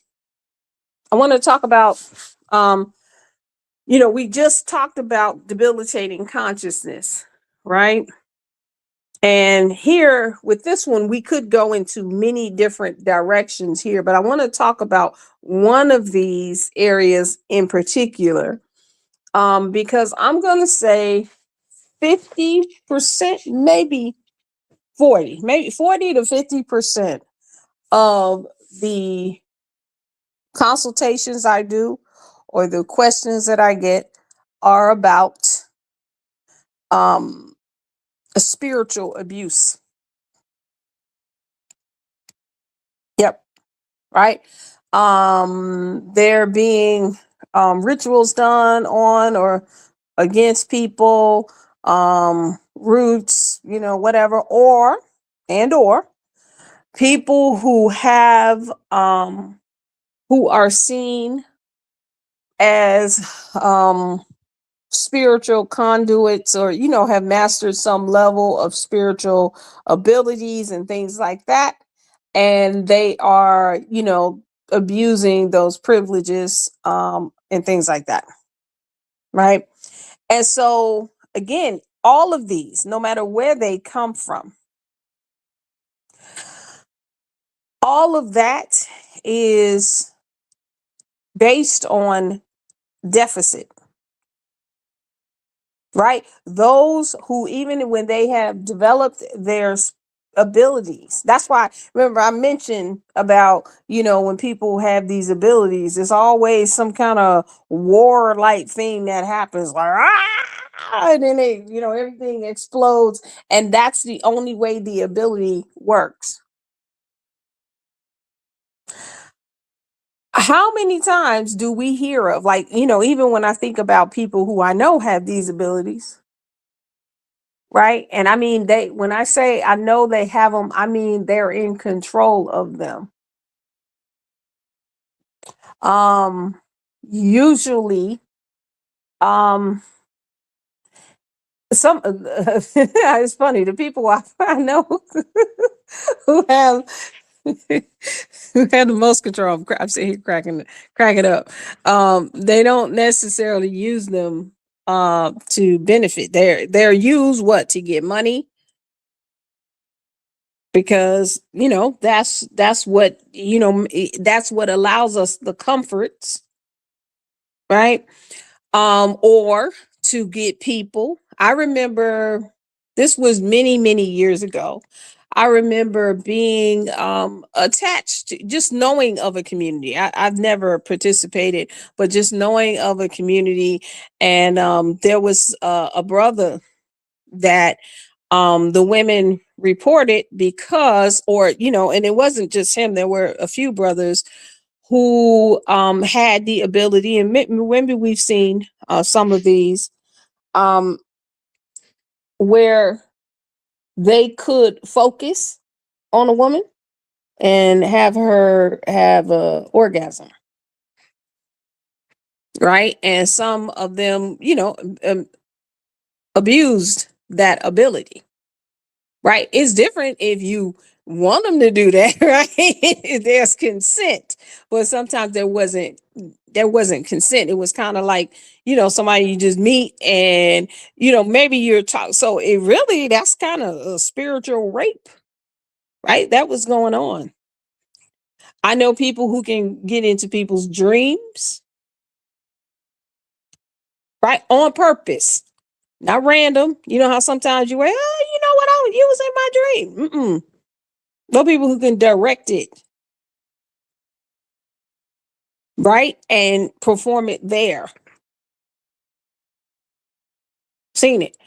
Speaker 9: I want to talk about, we just talked about debilitating consciousness, right? And here with this one, we could go into many different directions here, but I want to talk about one of these areas in particular, because I'm going to say 50%, maybe 40 to 50% of the consultations I do or the questions that I get are about a spiritual abuse. Yep. Right. There being rituals done on or against people, roots, whatever, or people who have who are seen as spiritual conduits, or have mastered some level of spiritual abilities and things like that, and they are abusing those privileges and things like that, right? And so again, all of these, no matter where they come from, all of that is based on deficit, right? Those who, even when they have developed their abilities, that's why, remember I mentioned about, when people have these abilities, there's always some kind of war-like thing that happens, like, and then everything explodes. And that's the only way the ability works. How many times do we hear of, like, even when I think about people who I know have these abilities, right? And I mean, when I say I know they have them, I mean they're in control of them. Um, usually, um, some it's funny, the people I know who have who have the most control. I'm sitting here cracking up. They don't necessarily use them to benefit. They're used what, to get money, because that's what that's what allows us the comforts, right? Or to get people. I remember, this was many years ago. I remember being attached to, just knowing of a community. I've never participated, but just knowing of a community. And there was a brother that the women reported, because, or, and it wasn't just him, there were a few brothers who had the ability, and maybe we've seen some of these, um, where they could focus on a woman and have her have a orgasm, right? And some of them, abused that ability, right? It's different if you want them to do that, right? There's consent, but sometimes there wasn't consent. It was kind of like, somebody you just meet, and maybe you're talking. So it really, that's kind of a spiritual rape, right? That was going on. I know people who can get into people's dreams, right? On purpose, not random. You know how sometimes you wait, oh, you know what? You was in my dream. Mm-mm. No, people who can direct it, right? And perform it there. Seen it.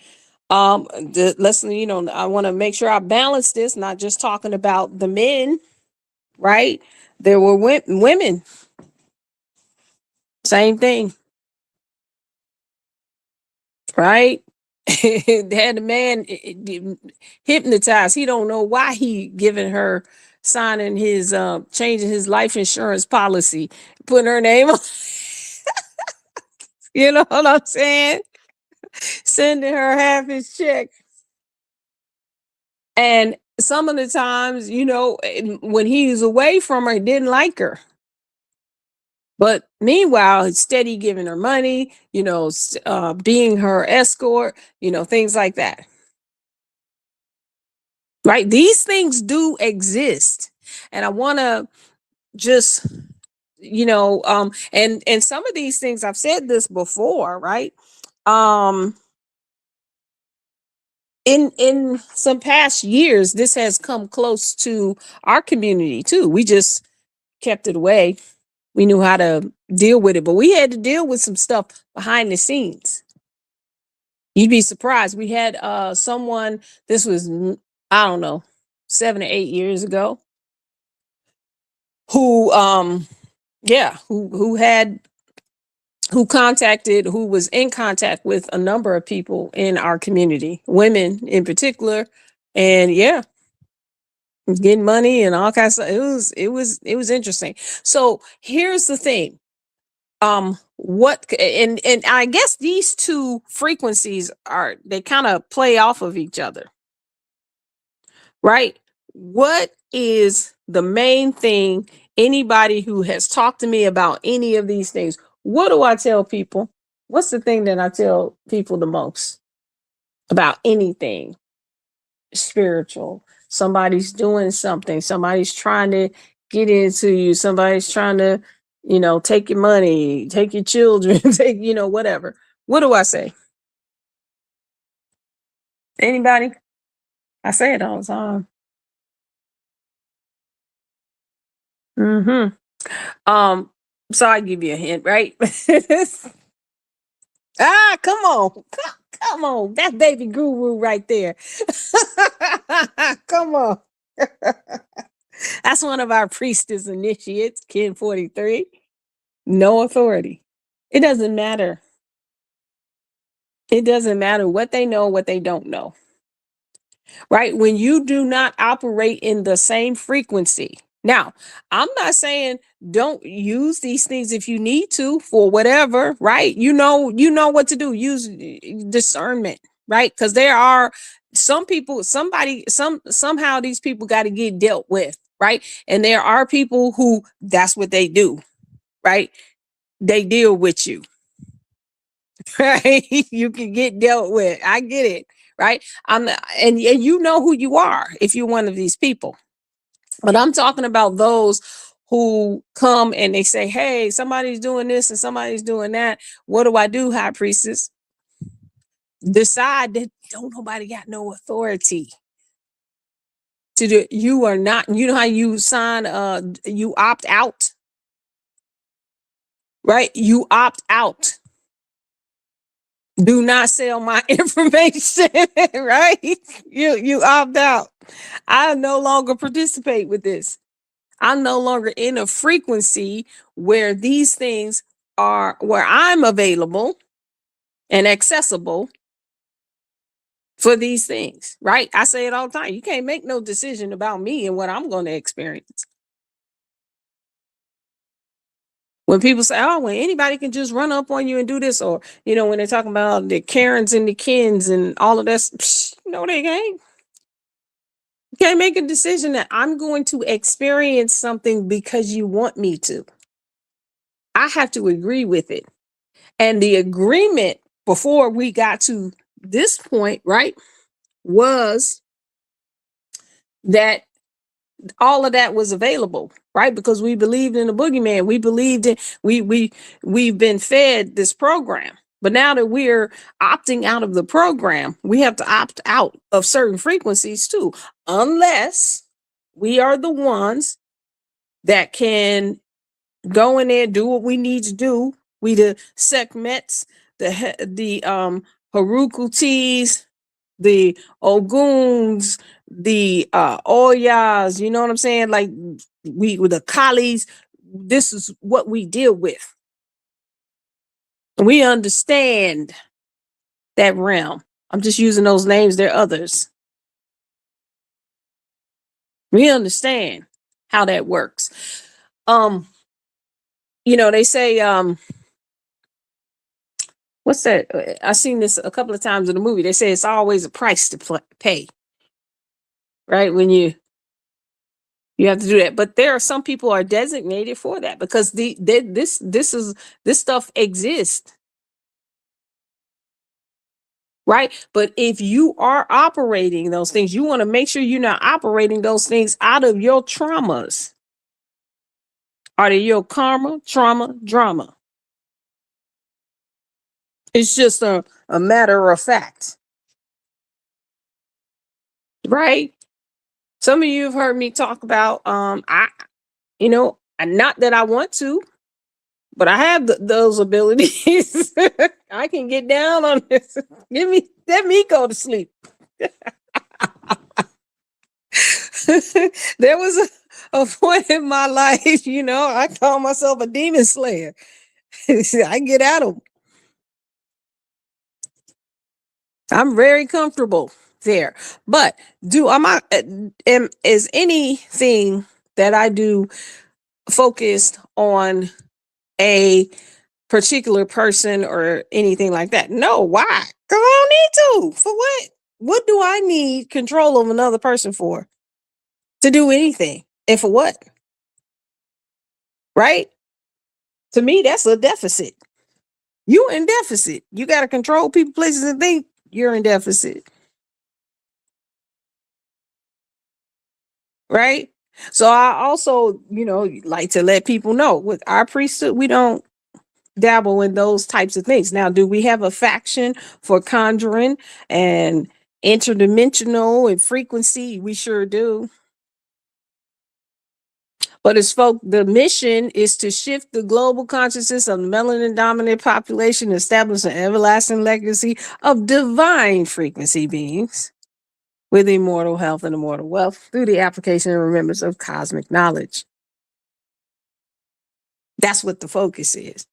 Speaker 9: Let's, I want to make sure I balance this, not just talking about the men, right? There were women, same thing, right? They had the man hypnotized. He don't know why he giving her, signing his changing his life insurance policy, putting her name on. You know what I'm saying? Sending her half his check. And some of the times, when he's away from her, he didn't like her. But meanwhile, he's steady giving her money, being her escort, things like that. Right? These things do exist. And I want to just, and some of these things, I've said this before, right? In some past years, this has come close to our community too. We just kept it away. We knew how to deal with it, but we had to deal with some stuff behind the scenes. You'd be surprised. We had someone, this was, I don't know, 7 or 8 years ago, who yeah, who was in contact with a number of people in our community, women in particular. And yeah, getting money and all kinds of, it was interesting. So here's the thing. What, and I guess these two frequencies they kind of play off of each other, right? What is the main thing, anybody who has talked to me about any of these things, what do I tell people? What's the thing that I tell people the most about anything spiritual? Somebody's doing something, somebody's trying to get into you, somebody's trying to, take your money, take your children, take, whatever. What do I say? Anybody? I say it all the time. Mm-hmm. Um, so I give you a hint, right? Come on. Come on. That's baby guru right there. Come on. That's one of our priestess initiates, Kin 43. No authority. It doesn't matter. It doesn't matter what they know, what they don't know. Right? When you do not operate in the same frequency, Now, I'm not saying don't use these things if you need to for whatever, right? You know what to do. Use discernment, right? Because there are some people, somehow these people got to get dealt with, right? And there are people who that's what they do, right? They deal with you, right? You can get dealt with. I get it, right? And you know who you are if you're one of these people. But I'm talking about those who come and they say, hey, somebody's doing this and somebody's doing that. What do I do, high priestess? Decide that don't nobody got no authority to do. You are not, you know how you sign, you opt out, right? You opt out. Do not sell my information, right? You opt out. I no longer participate with this. I'm no longer in a frequency where these things are, where I'm available and accessible for these things, right? I say it all the time. You can't make no decision about me and what I'm going to experience. When people say, oh, well, anybody can just run up on you and do this, or, you know, when they're talking about the Karens and the Kens and all of that, no, they can't. You can't make a decision that I'm going to experience something because you want me to. I have to agree with it. And the agreement before we got to this point, right, was that all of that was available, right? Because we believed in the boogeyman. We believed in we've been fed this program. But now that we're opting out of the program, we have to opt out of certain frequencies too, unless we are the ones that can go in there, do what we need to do. We the Sekhmets, the Harukutis, the Oguns, the Oyas, you know what I'm saying? Like we with the Kalis, this is what we deal with. We understand that realm. I'm just using those names, they're others. We understand how that works. You know, they say what's that? I've seen this a couple of times in the movie. They say it's always a price to pay, right? When you have to do that. But there are some people are designated for that because this stuff exists, right? But if you are operating those things, you want to make sure you're not operating those things out of your traumas. Are they your karma, trauma, drama? It's just a matter of fact, right? Some of you have heard me talk about not that I want to, but I have those abilities. I can get down on this. Let me go to sleep. There was a point in my life, I call myself a demon slayer. I get at them. I'm very comfortable there. But is anything that I do focused on a particular person or anything like that? No. Why? Because I don't need to. For what? What do I need control of another person for? To do anything. And for what? Right? To me, that's a deficit. You in deficit. You got to control people, places, and things. You're in deficit. Right? So I also, like to let people know with our priesthood, we don't dabble in those types of things. Now, do we have a faction for conjuring and interdimensional and frequency? We sure do. But the mission is to shift the global consciousness of the melanin dominant population, establish an everlasting legacy of divine frequency beings with immortal health and immortal wealth through the application and remembrance of cosmic knowledge. That's what the focus is.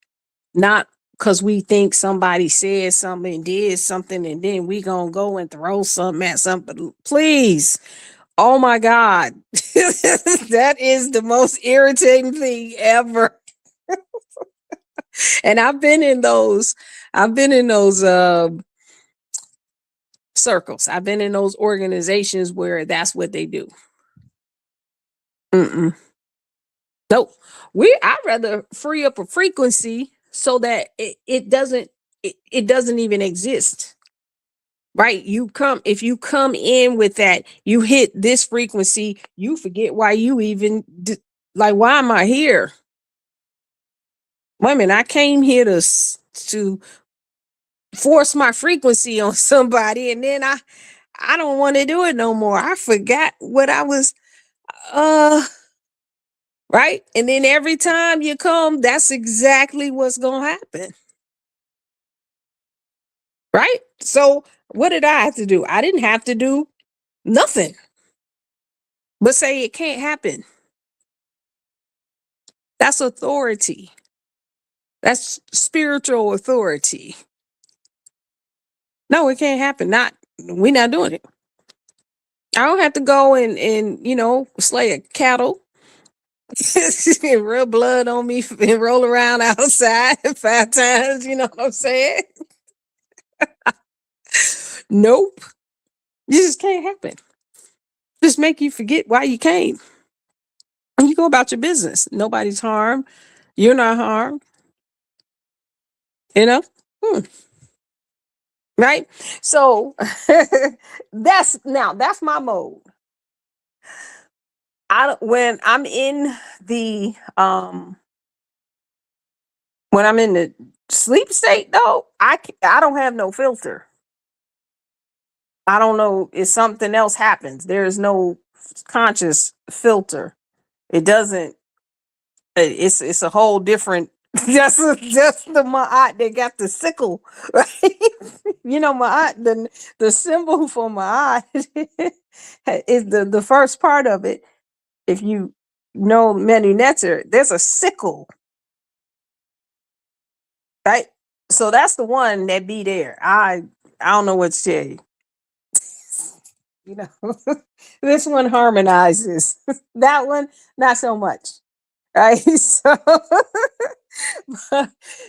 Speaker 9: Not because we think somebody said something and did something and then we gonna go and throw something at something. Please, Oh my God. That is the most irritating thing ever. And I've been in those circles. I've been in those organizations where that's what they do. Mm-mm. Nope. I'd rather free up a frequency so that it doesn't even exist. Right? If you come in with that, you hit this frequency, you forget why you even like, why am I here? Wait a minute, I came here to force my frequency on somebody, and then I don't want to do it no more. I forgot what I was uh right? And then every time you come, that's exactly what's going to happen. Right? So, what did I have to do? I didn't have to do nothing. But say it can't happen. That's authority. That's spiritual authority. No, it can't happen. We're not doing it. I don't have to go and slay a cattle and rub blood on me and roll around outside 5 times. You know what I'm saying? Nope. You just can't happen. Just make you forget why you came. And you go about your business. Nobody's harmed. You're not harmed. You know? Hmm. Right? So that's my mode. When I'm in the sleep state though, I don't have no filter. I don't know if something else happens. There is no conscious filter. It doesn't. It's a whole different. Just the Ma'at that got the sickle, right? Ma'at, the symbol for Ma'at is the first part of it. If you know Menu Netzer, there's a sickle, right? So that's the one that be there. I don't know what to tell you. You know, this one harmonizes. That one, not so much. Right.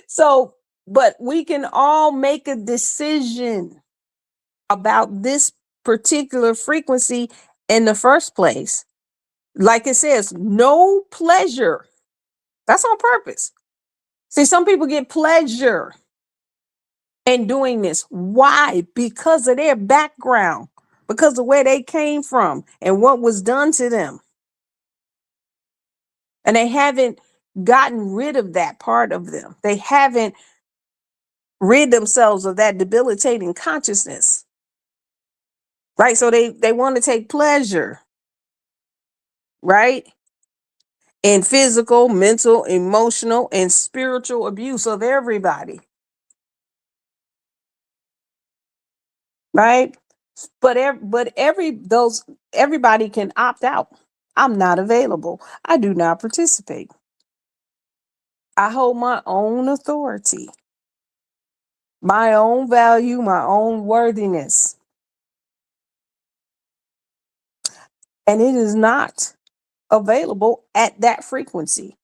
Speaker 9: So, but we can all make a decision about this particular frequency in the first place. Like it says, no pleasure. That's on purpose. See, some people get pleasure in doing this. Why? Because of their background, because of where they came from and what was done to them. And they haven't gotten rid of that part of them. They haven't rid themselves of that debilitating consciousness. Right? So they want to take pleasure, right? In physical, mental, emotional, and spiritual abuse of everybody. Right? But everybody can opt out. I'm not available. I do not participate. I hold my own authority, my own value, my own worthiness. And it is not available at that frequency.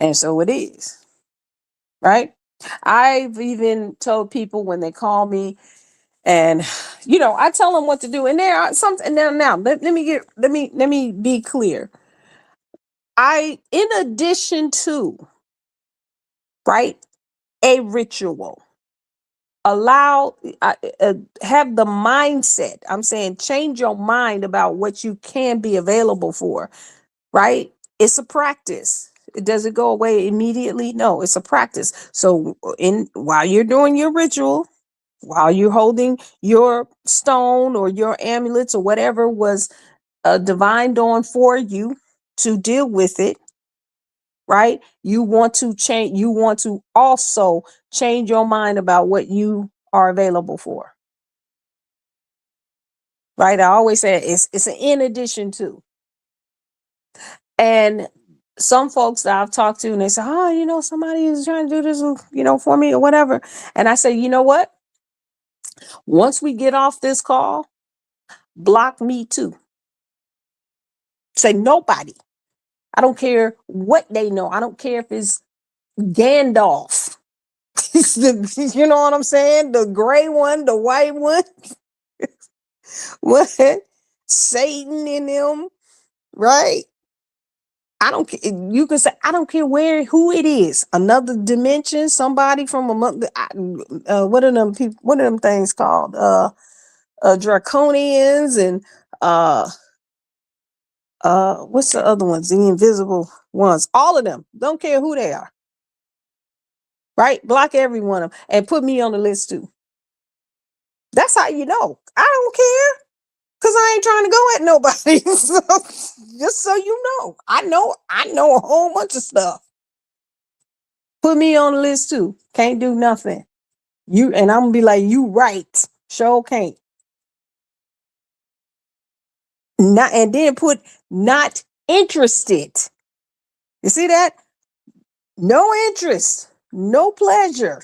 Speaker 9: And so it is. Right? I've even told people when they call me and I tell them what to do. And there are some and now let me be clear. In addition to, right, a ritual, have the mindset. I'm saying change your mind about what you can be available for, right? It's a practice. Does it go away immediately? No, it's a practice. So while you're doing your ritual, while you're holding your stone or your amulets or whatever was divined on for you to deal with it, right? You want to change. You want to also change your mind about what you are available for, right? I always say it's an in addition to. And some folks that I've talked to, and they say, somebody is trying to do this, for me or whatever. And I say, you know what? Once we get off this call, block me too. Say nobody. I don't care what they know. I don't care if it's Gandalf. You know what I'm saying? The gray one, the white one. What? Satan in them, right? I don't care. You can say, I don't care who it is. Another dimension, somebody from what are them people, what are them things called? Draconians and uh, what's the other ones? The invisible ones. All of them. Don't care who they are. Right? Block every one of them and put me on the list too. That's how you know. I don't care. Cause I ain't trying to go at nobody. So, just so you know. I know a whole bunch of stuff. Put me on the list too. Can't do nothing. And I'm gonna be like, you right. Sure can't. Not and then put not interested. You see that? No interest, no pleasure.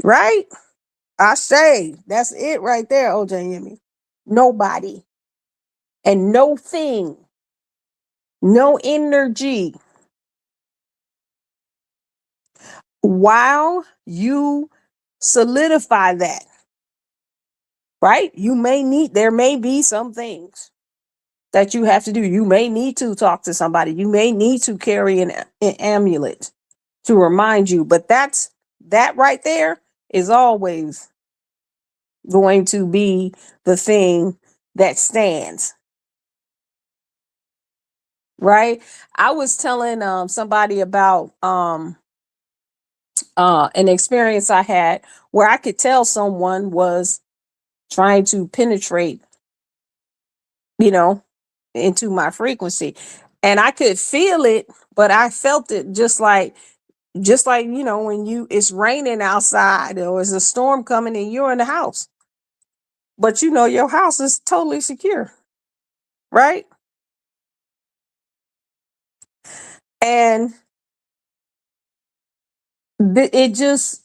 Speaker 9: Right? I say that's it right there, OJ. Nobody. And no thing. No energy. While you solidify that, right? There may be some things that you have to do. You may need to talk to somebody. You may need to carry an amulet to remind you, but that right there is always going to be the thing that stands, right? I was telling somebody about an experience I had where I could tell someone was trying to penetrate, you know, into my frequency. And I could feel it, but I felt it just like, when it's raining outside or there's a storm coming and you're in the house. But your house is totally secure, right? And it just,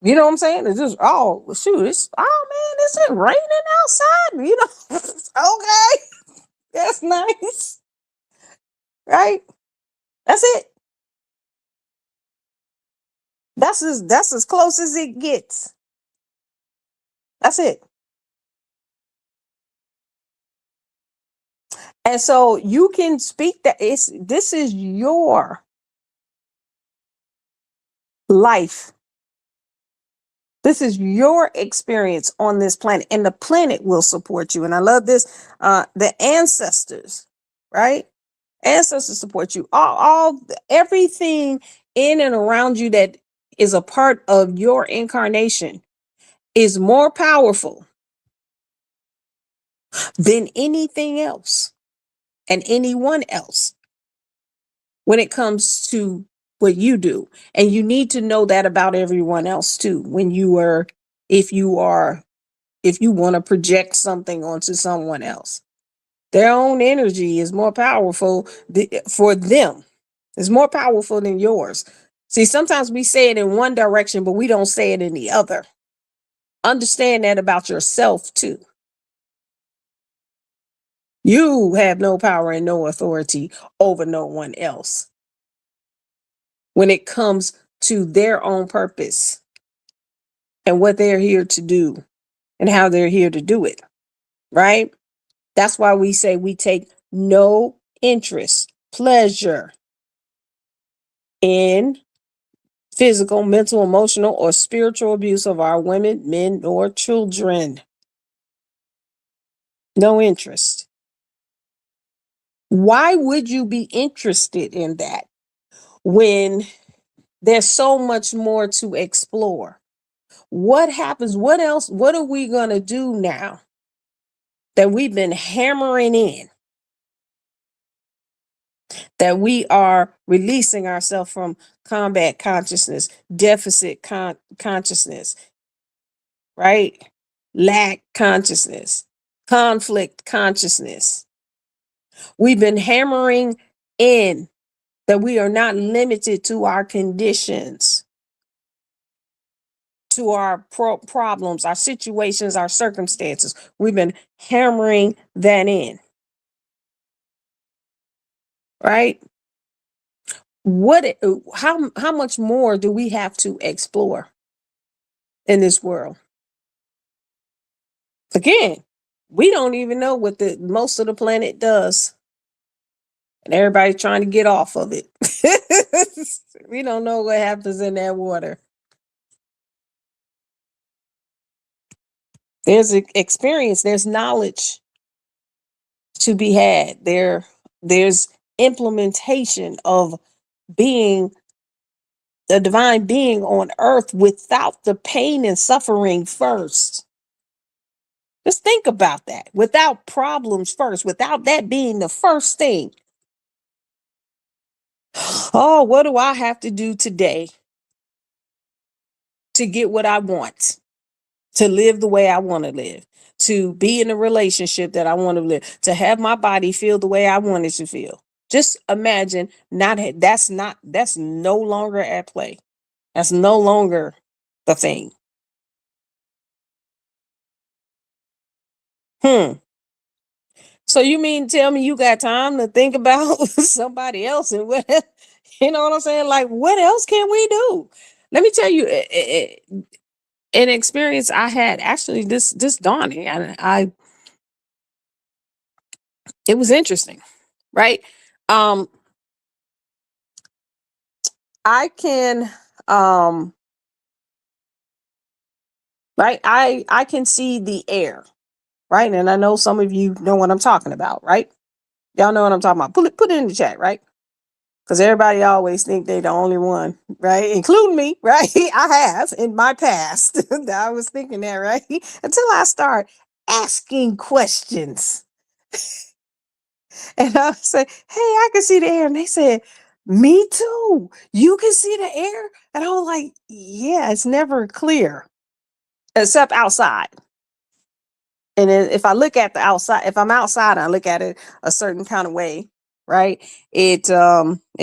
Speaker 9: you know what I'm saying? It's just, oh shoot, it's raining outside, okay, that's nice, right? That's it. That's as close as it gets. That's it. And so you can speak that this is your life. This is your experience on this planet, and the planet will support you. And I love this. The ancestors, right? Ancestors support you. Everything in and around you that is a part of your incarnation is more powerful than anything else and anyone else when it comes to what you do. And you need to know that about everyone else too. If you want to project something onto someone else, their own energy is more powerful for them. It's more powerful than yours. See, sometimes we say it in one direction, but we don't say it in the other. Understand that about yourself too. You have no power and no authority over no one else when it comes to their own purpose and what they're here to do and how they're here to do it, right? That's why we say we take no interest, pleasure in physical, mental, emotional, or spiritual abuse of our women, men, or children. No interest. Why would you be interested in that when there's so much more to explore? What happens? What else? What are we going to do now that we've been hammering in? That we are releasing ourselves from combat consciousness, deficit consciousness, right? Lack consciousness, conflict consciousness. We've been hammering in that we are not limited to our conditions, to our problems, our situations, our circumstances. We've been hammering that in, right? How much more do we have to explore in this world? Again, we don't even know what the most of the planet does, and everybody's trying to get off of it. We don't know what happens in that water. There's experience, there's knowledge to be had. There's implementation of being the divine being on earth without the pain and suffering first. Just think about that. Without problems first, without that being the first thing. Oh, what do I have to do today to get what I want? To live the way I want to live, to be in a relationship that I want to live, to have my body feel the way I want it to feel. Just imagine that's no longer at play. That's no longer the thing. So you mean tell me you got time to think about somebody else and what you know what I'm saying? Like what else can we do? Let me tell you an experience I had actually this dawning. I it was interesting, right? Um I can um right I can see the air, right? And I know some of you know what I'm talking about, right? Y'all know what I'm talking about. Put it in the chat, right? Because everybody always think they're the only one, right? Including me, right? I have in my past. I was thinking that, right? Until I start asking questions. And I say, hey, I can see the air. And they said, me too. You can see the air? And I was like, yeah, it's never clear except outside. And then if I look at the outside, if I'm outside, I look at it a certain kind of way, right? It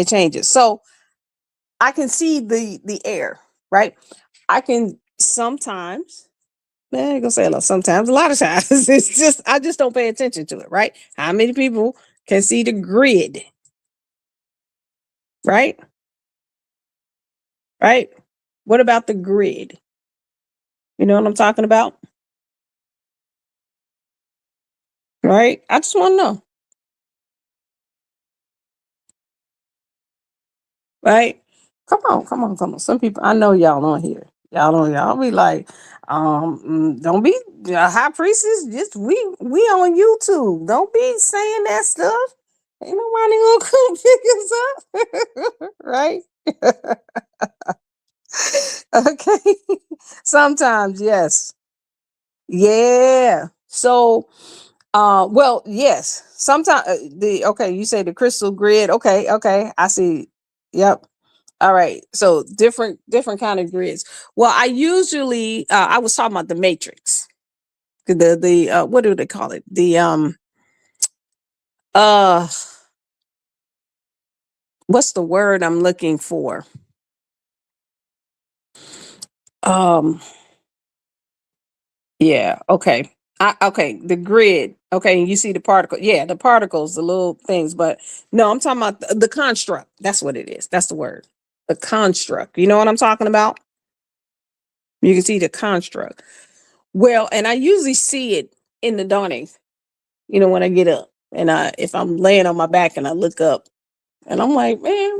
Speaker 9: changes. So I can see the air, right? I can sometimes, man, I ain't gonna say a lot. Sometimes, a lot of times, it's just I just don't pay attention to it, right? How many people can see the grid, right? Right? What about the grid? You know what I'm talking about, right? I just want to know, right? Come on. Some people I know y'all on here. Y'all be like, don't be high priestess. Just we on YouTube. Don't be saying that stuff. Ain't nobody gonna come pick us up, right? Okay. Sometimes, yes. Yeah. So, well, yes. Sometimes the okay, you say the crystal grid. Okay. I see. Yep. All right. So different kind of grids. Well, I usually I was talking about the matrix. The what do they call it? The uh what's the word I'm looking for? Um yeah, okay. Okay, the grid. Okay, and you see the particle. Yeah, the particles, the little things, but no, I'm talking about the construct. That's what it is. That's the word. The construct. You know what I'm talking about? You can see the construct. Well, and I usually see it in the dawning, when I get up. And if I'm laying on my back and I look up and I'm like, man,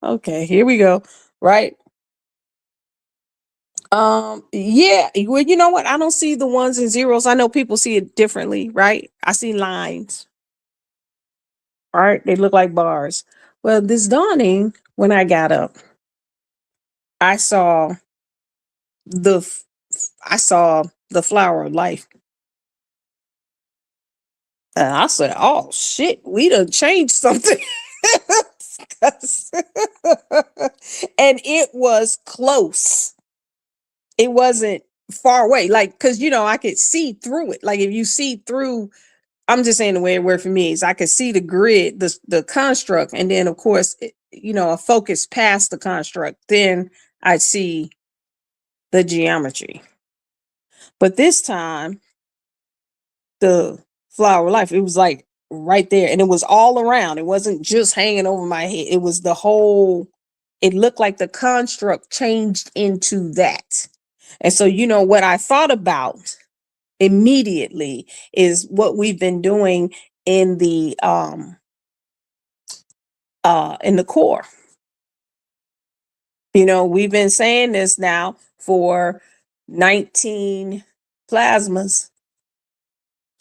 Speaker 9: okay, here we go. Right. Yeah, well, you know what? I don't see the ones and zeros. I know people see it differently, right? I see lines, right? They look like bars. Well, this dawning, when I got up, I saw the f- I saw the flower of life. And I said, oh shit, we done changed something. And it was close. It wasn't far away. Like, cause I could see through it. Like if you see through, I'm just saying the way it worked for me is I could see the grid, the construct, and then of course, a focus past the construct. Then I'd see the geometry. But this time, the flower of life, it was like right there, and it was all around. It wasn't just hanging over my head. It was the whole, it looked like the construct changed into that. And so, what I thought about immediately is what we've been doing in the core. We've been saying this now for 19 plasmas,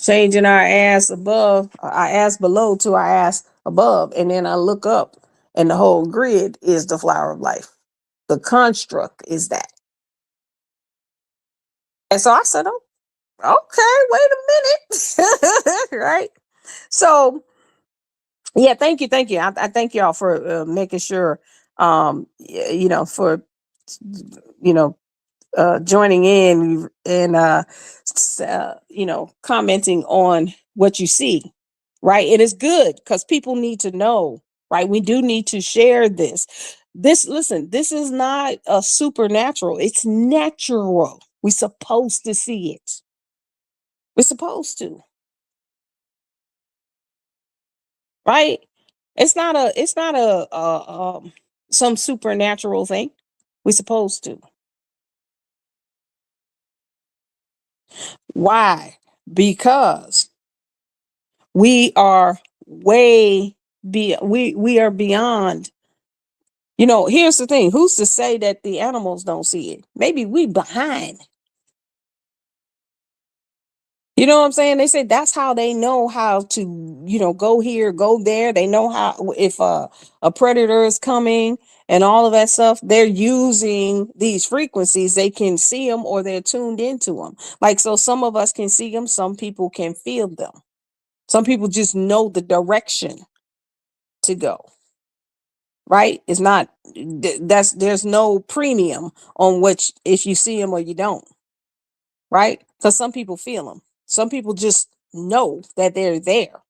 Speaker 9: changing our ass above, our ass below to our ass above. And then I look up and the whole grid is the flower of life. The construct is that. And so I said, oh, okay, wait a minute. Right. So, yeah, thank you. Thank you. I thank y'all for making sure, for, you know, joining in and commenting on what you see, right? It is good because people need to know, right? We do need to share listen, this is not a supernatural, it's natural. We're supposed to see it. We're supposed to, right? It's not a some supernatural thing. We're supposed to. Why? Because we are we are beyond. Here's the thing. Who's to say that the animals don't see it? Maybe we behind. You know what I'm saying? They say that's how they know how to, go here, go there. They know how, if a predator is coming and all of that stuff, they're using these frequencies. They can see them or they're tuned into them. Like, so some of us can see them. Some people can feel them. Some people just know the direction to go. Right? It's not, there's no premium on which, if you see them or you don't. Right? Because some people feel them. Some people just know that they're there.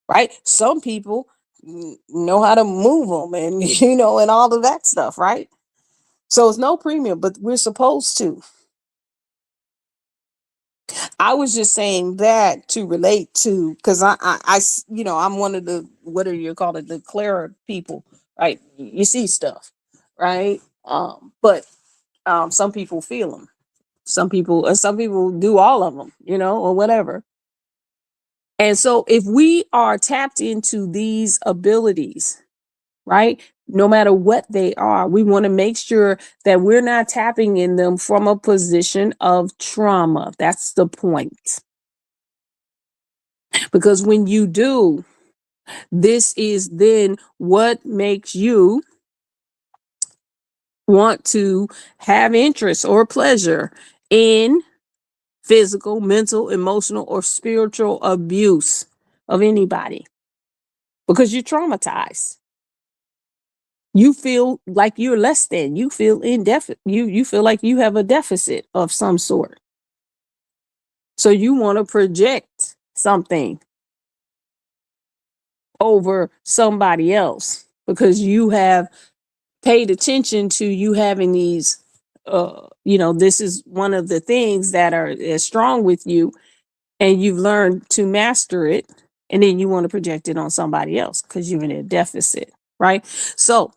Speaker 9: Right? Some people know how to move them and, and all of that stuff. Right? So it's no premium, but we're supposed to. I was just saying that to relate to, because I'm one of the, what do you call it, the clearer people, right? You see stuff, right? But some people feel them. Some people do all of them, or whatever. And so if we are tapped into these abilities, right, no matter what they are, we want to make sure that we're not tapping in them from a position of trauma. That's the point. Because when you do, this is then what makes you want to have interest or pleasure in physical, mental, emotional, or spiritual abuse of anybody. Because you're traumatized. You feel like you're less than. You feel indefinite. You feel like you have a deficit of some sort. So you want to project something over somebody else because you have paid attention to you having these this is one of the things that are as strong with you, and you've learned to master it, and then you want to project it on somebody else because you're in a deficit, right? So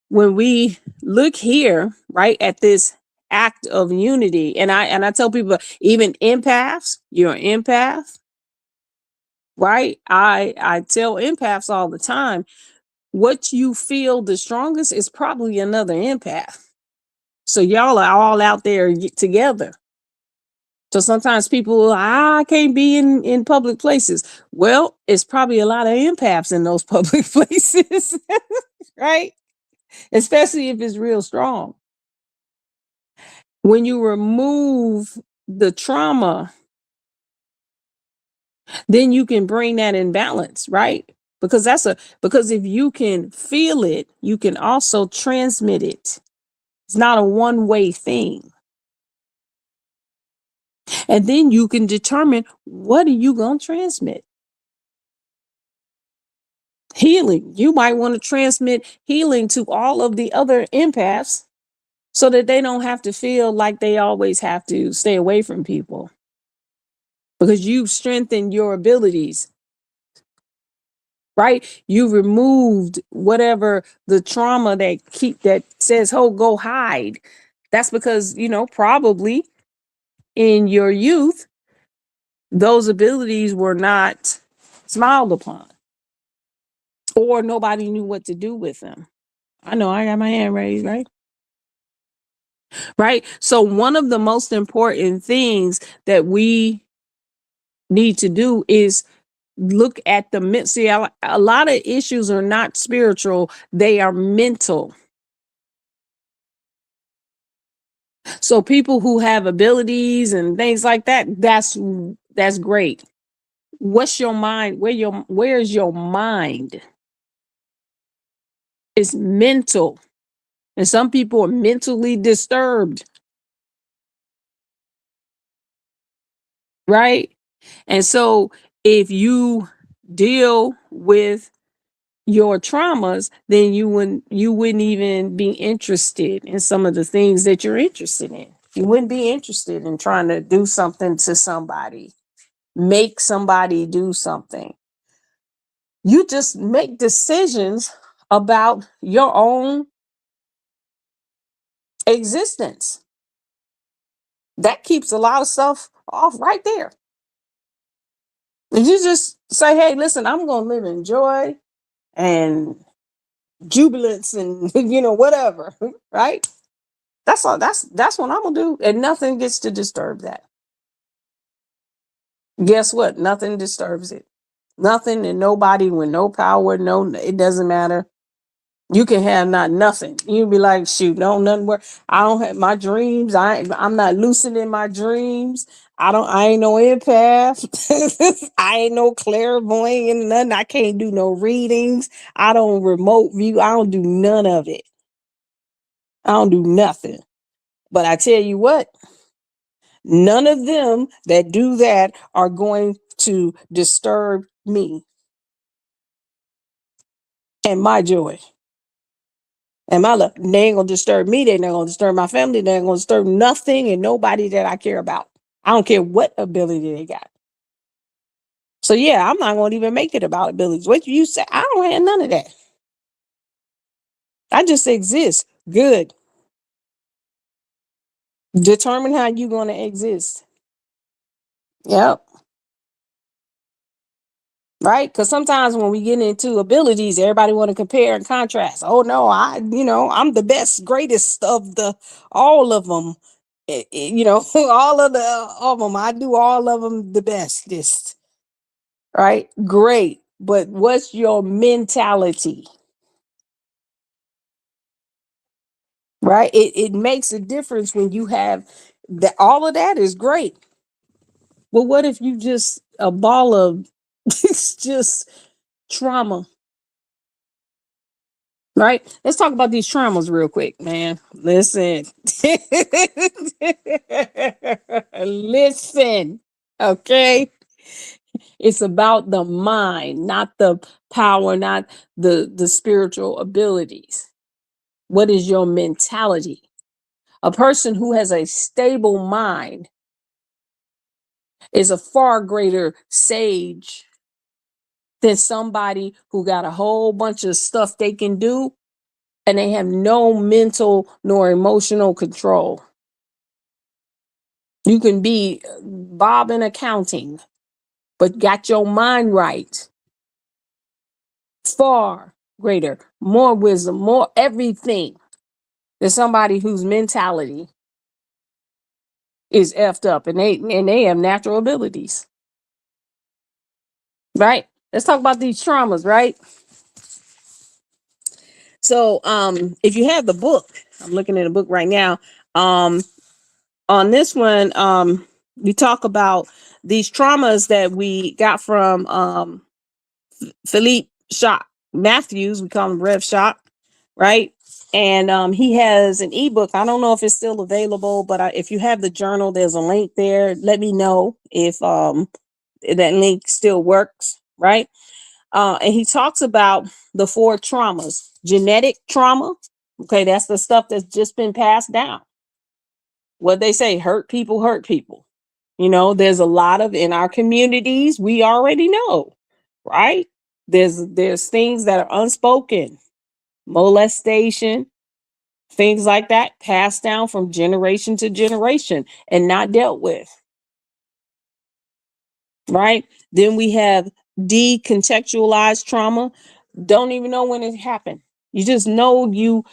Speaker 9: when we look here, right, at this act of unity, and I tell people, even empaths, you're an empath, right? I tell empaths all the time, what you feel the strongest is probably another empath. So y'all are all out there together. So sometimes people, I can't be in public places. Well, it's probably a lot of empaths in those public places, right? Especially if it's real strong. When you remove the trauma, then you can bring that in balance, right? Because because if you can feel it, you can also transmit it. It's not a one-way thing. And then you can determine, what are you going to transmit? Healing. You might want to transmit healing to all of the other empaths so that they don't have to feel like they always have to stay away from people, because you've strengthened your abilities, right? You removed whatever the trauma that says, "Oh, go hide." That's because, probably in your youth, those abilities were not smiled upon, or nobody knew what to do with them. I know I got my hand raised, right? Right. So one of the most important things that we need to do is look at see, a lot of issues are not spiritual, they are mental. So people who have abilities and things like that, that's great. What's your mind? Where's your mind? It's mental. And some people are mentally disturbed, right? And so if you deal with your traumas, then you wouldn't even be interested in some of the things that you're interested in. You wouldn't be interested in trying to do something to somebody, make somebody do something. You just make decisions about your own existence. That keeps a lot of stuff off right there. If you just say, "Hey, listen, I'm going to live in joy and jubilance and whatever," right? That's all. That's what I'm gonna do, and nothing gets to disturb that. Guess what? Nothing disturbs it. Nothing and nobody with no power. No, it doesn't matter. You can have not nothing. You be like, shoot, no, nothing. Where I don't have my dreams. I'm not lucid in my dreams. I ain't no empath. I ain't no clairvoyant and nothing. I can't do no readings. I don't remote view. I don't do none of it. I don't do nothing. But I tell you what, none of them that do that are going to disturb me and my joy and my love. They ain't gonna disturb me. They're not gonna disturb my family. They ain't gonna disturb nothing and nobody that I care about. I don't care what ability they got. So yeah, I'm not gonna even make it about abilities. What you say, I don't have none of that. I just exist. Good. Determine how you gonna exist. Yep. Right? Because sometimes when we get into abilities, everybody want to compare and contrast. Oh no, I'm the best, greatest of all of them. All of them. I do all of them the bestest. Right? Great. But what's your mentality? Right? It makes a difference when you have that. All of that is great. But what if you just a ball of it's just trauma? Right? Let's talk about these traumas real quick, man. Listen. Listen. Okay. It's about the mind, not the power, not the spiritual abilities. What is your mentality? A person who has a stable mind is a far greater sage than somebody who got a whole bunch of stuff they can do and they have no mental nor emotional control. You can be Bob in accounting, but got your mind right. Far greater, more wisdom, more everything than somebody whose mentality is effed up and they have natural abilities. Right? Let's talk about these traumas, right? So if you have the book, I'm looking at a book right now. On this one, we talk about these traumas that we got from Philippe Shock Matthews. We call him Rev Shock, right? And he has an ebook. I don't know if it's still available, but if you have the journal, there's a link there. Let me know if that link still works, right? And he talks about the 4 traumas: genetic trauma, Okay, that's the stuff that's just been passed down. What they say, hurt people hurt people. You know, there's a lot of in our communities, we already know, right? There's things that are unspoken, molestation, things like that passed down from generation to generation and not dealt with, right? Then we have decontextualized trauma. Don't even know when it happened. You just know you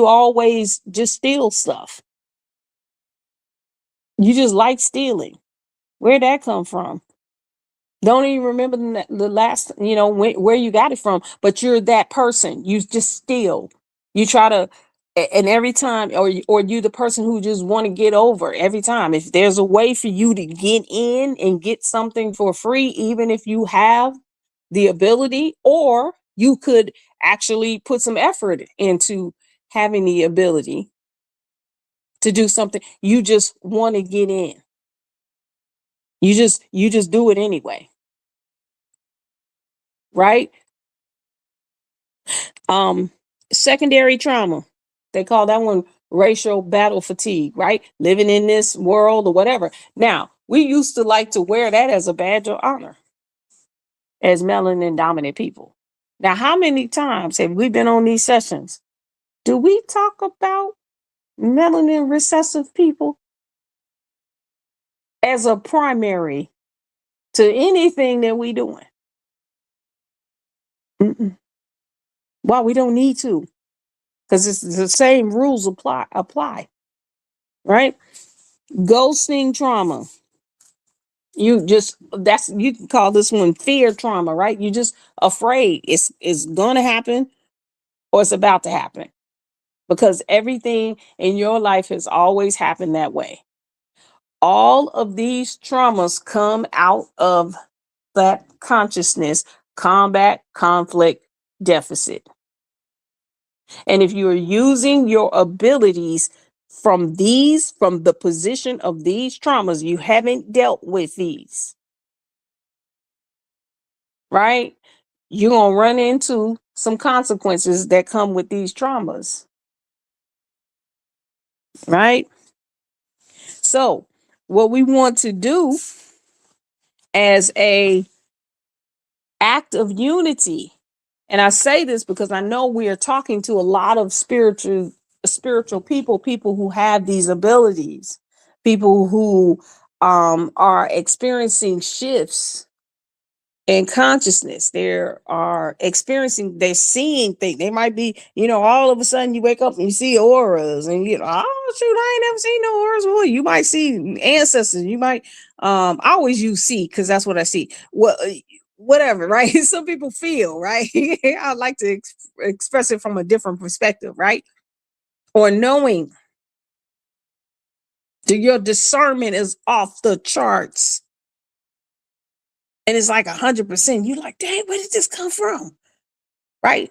Speaker 9: always just steal stuff. You just like stealing. Where'd that come from? Don't even remember the last, where you got it from, but you're that person. You just steal. You try to, and every time, or you the person who just want to get over every time. If there's a way for you to get in and get something for free, even if you have the ability, or you could actually put some effort into having the ability to do something, you just want to get in. You just do it anyway, right? Um, Secondary trauma. They call that one racial battle fatigue, right? Living in this world or whatever. Now, we used to like to wear that as a badge of honor as melanin dominant people. Now, how many times have we been on these sessions? Do we talk about melanin recessive people as a primary to anything that we doing? Mm-mm. Well, we don't need to, because it's the same rules apply, right? Ghosting trauma. You can call this one fear trauma, right? You just afraid it's gonna happen or it's about to happen because everything in your life has always happened that way. All of these traumas come out of that consciousness, combat, conflict, deficit. And if you're using your abilities from the position of these traumas, you haven't dealt with these, right? You're going to run into some consequences that come with these traumas, right? So, what we want to do as a act of unity, and I say this because I know we are talking to a lot of spiritual people who have these abilities, people who are experiencing shifts in consciousness. They're seeing things. They might be, all of a sudden you wake up and you see auras and oh shoot, I ain't never seen no auras before. You might see ancestors. You might, I always use see because that's what I see. Whatever, right? Some people feel, right? I like to express it from a different perspective, right? Or knowing that your discernment is off the charts and it's like 100%. You're like, dang, where did this come from? Right?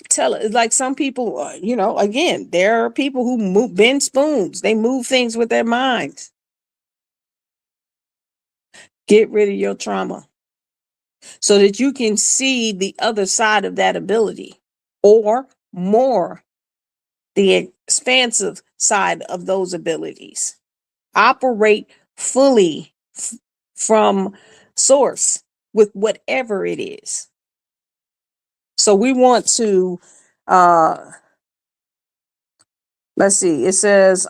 Speaker 9: Tell it like some people, again, there are people who bend spoons. They move things with their minds. Get rid of your trauma so that you can see the other side of that ability or more, the expansive side of those abilities. Operate fully from source with whatever it is. So we want to let's see, it says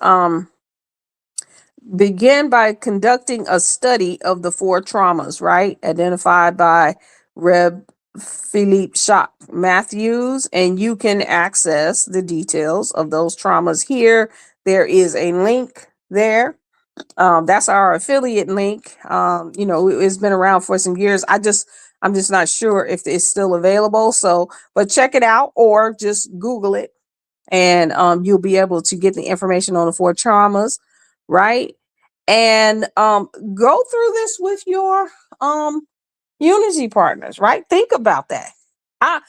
Speaker 9: begin by conducting a study of the four traumas, right? Identified by Reb Philippe Jacques Matthews, and you can access the details of those traumas here. There is a link there. That's our affiliate link. It's been around for some years. I'm just not sure if it's still available. So, but check it out or just Google it, and you'll be able to get the information on the four traumas, right? And go through this with your unity partners, right? Think about that. I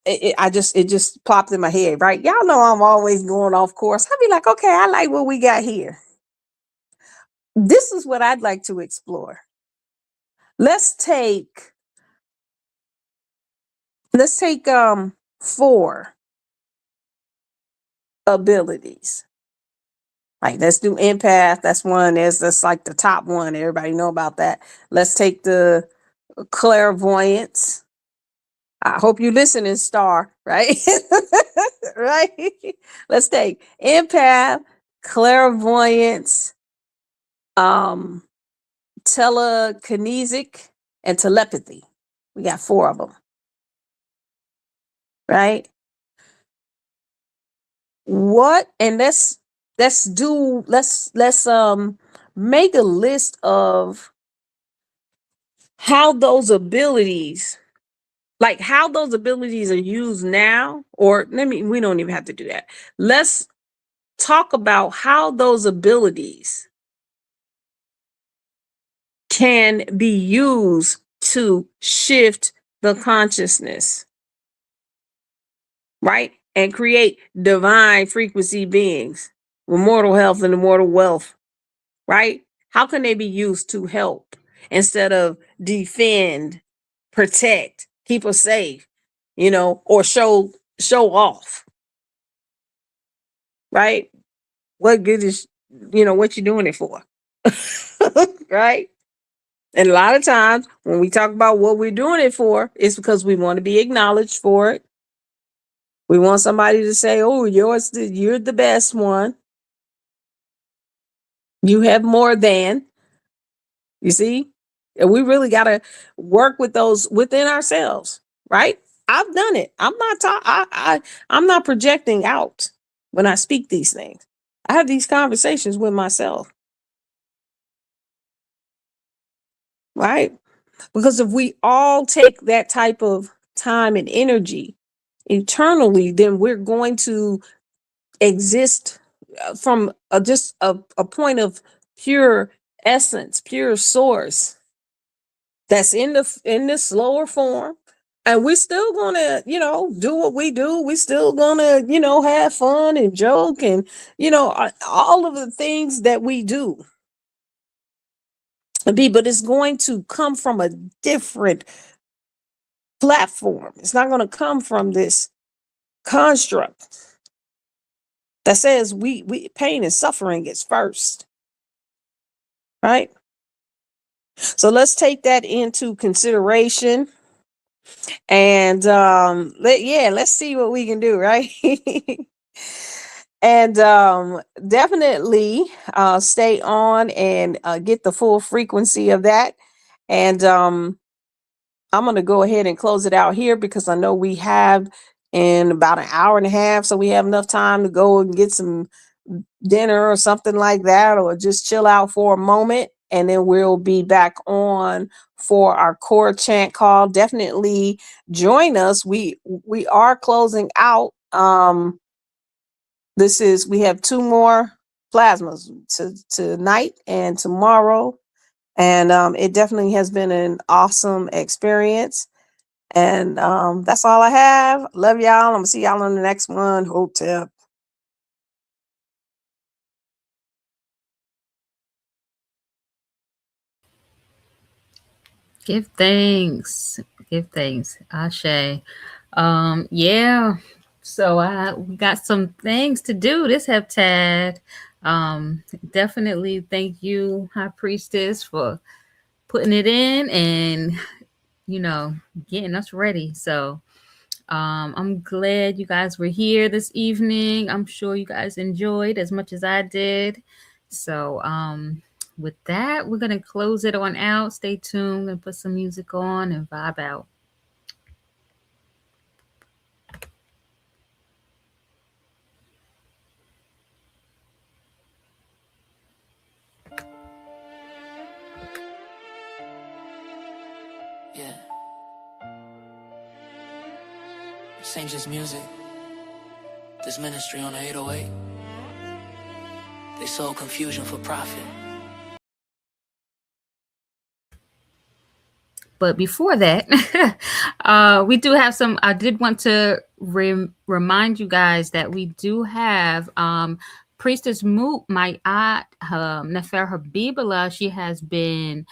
Speaker 9: it just popped in my head, right? Y'all know I'm always going off course. I'd be like, okay, I like what we got here. This is what I'd like to explore. Let's take 4. abilities. Like, let's do empath. That's one. That's like the top one. Everybody know about that. Let's take the clairvoyance. I hope you listening, Star, right? Right? Let's take empath, clairvoyance, um, telekinesic, and telepathy. We got 4 of them, right? What? And let's make a list of how those abilities, like how those abilities are used now. Or we don't even have to do that. Let's talk about how those abilities can be used to shift the consciousness, right? And create divine frequency beings with mortal health and immortal wealth, right? How can they be used to help instead of defend, protect, keep us safe, or show off, right? What good is, what you doing it for? Right? And a lot of times when we talk about what we're doing it for, it's because we want to be acknowledged for it. We want somebody to say, "Oh, you're the best one. You have more than." You see? And we really got to work with those within ourselves, right? I've done it. I'm not projecting out when I speak these things. I have these conversations with myself, right? Because if we all take that type of time and energy internally, then we're going to exist from just a point of pure essence, pure source that's in the slower form. And we're still gonna, do what we do. We're still gonna, have fun and joke and, all of the things that we do. But it's going to come from a different platform. It's not going to come from this construct that says we pain and suffering is first, right? So let's take that into consideration, and let's see what we can do, right? And definitely stay on and get the full frequency of that. And I'm going to go ahead and close it out here because I know we have in about an hour and a half. So we have enough time to go and get some dinner or something like that, or just chill out for a moment. And then we'll be back on for our core chant call. Definitely join us. We are closing out. We have 2 more plasmas tonight and tomorrow. And it definitely has been an awesome experience. And that's all I have. Love y'all. I'm going to see y'all on the next one. Hotel.
Speaker 6: Give thanks. Give thanks. Ashe. Yeah. So we got some things to do this heptad. Definitely thank you, High Priestess, for putting it in and getting us ready. So I'm glad you guys were here this evening. I'm sure you guys enjoyed as much as I did. So with that, we're gonna close it on out. Stay tuned and put some music on and vibe out.
Speaker 2: Yeah. This ain't just music. This ministry on the 808. They sold confusion for profit.
Speaker 6: But before that, we do have some. I did want to remind you guys that we do have Priestess Moot, my aunt, Nefer Habibullah. She has been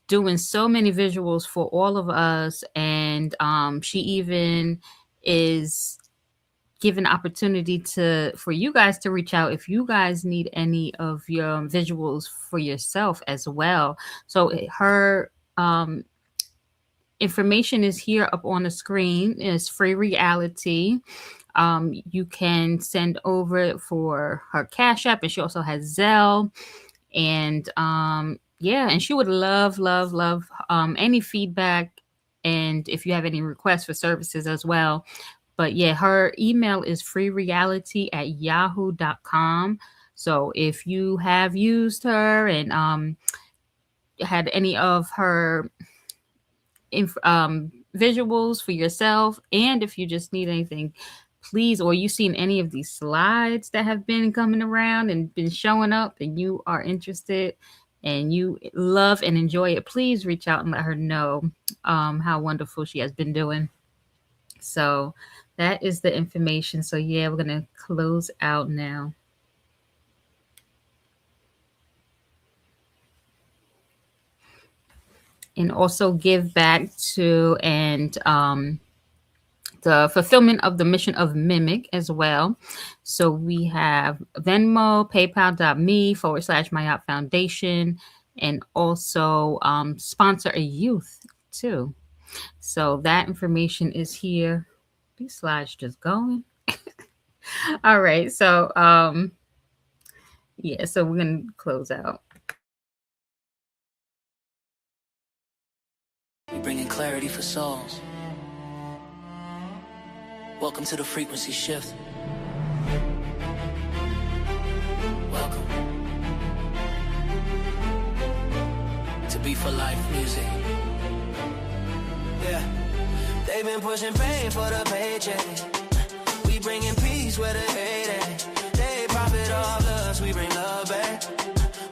Speaker 6: doing so many visuals for all of us, and she even is give an opportunity for you guys to reach out if you guys need any of your visuals for yourself as well. So her information is here up on the screen. It's Free Reality. You can send over for her Cash App, and she also has Zelle. And yeah, and she would love any feedback, and if you have any requests for services as well. But yeah, her email is freereality@yahoo.com. So if you have used her and had any of her visuals for yourself, and if you just need anything, please, or you've seen any of these slides that have been coming around and been showing up and you are interested and you love and enjoy it, please reach out and let her know how wonderful she has been doing. So that is the information. So yeah, we're going to close out now. And also give back to and the fulfillment of the mission of Mimic as well. So we have Venmo, paypal.me/Mayop Foundation, and also sponsor a youth too. So that information is here. These slides just going. All right. So yeah, so we're going to close out.
Speaker 2: We bringing clarity for souls. Welcome to the frequency shift. Welcome to Be For Life music. Yeah, they've been pushing pain for the paycheck. We bringing peace where the hate at. They profit off us, we bring love back.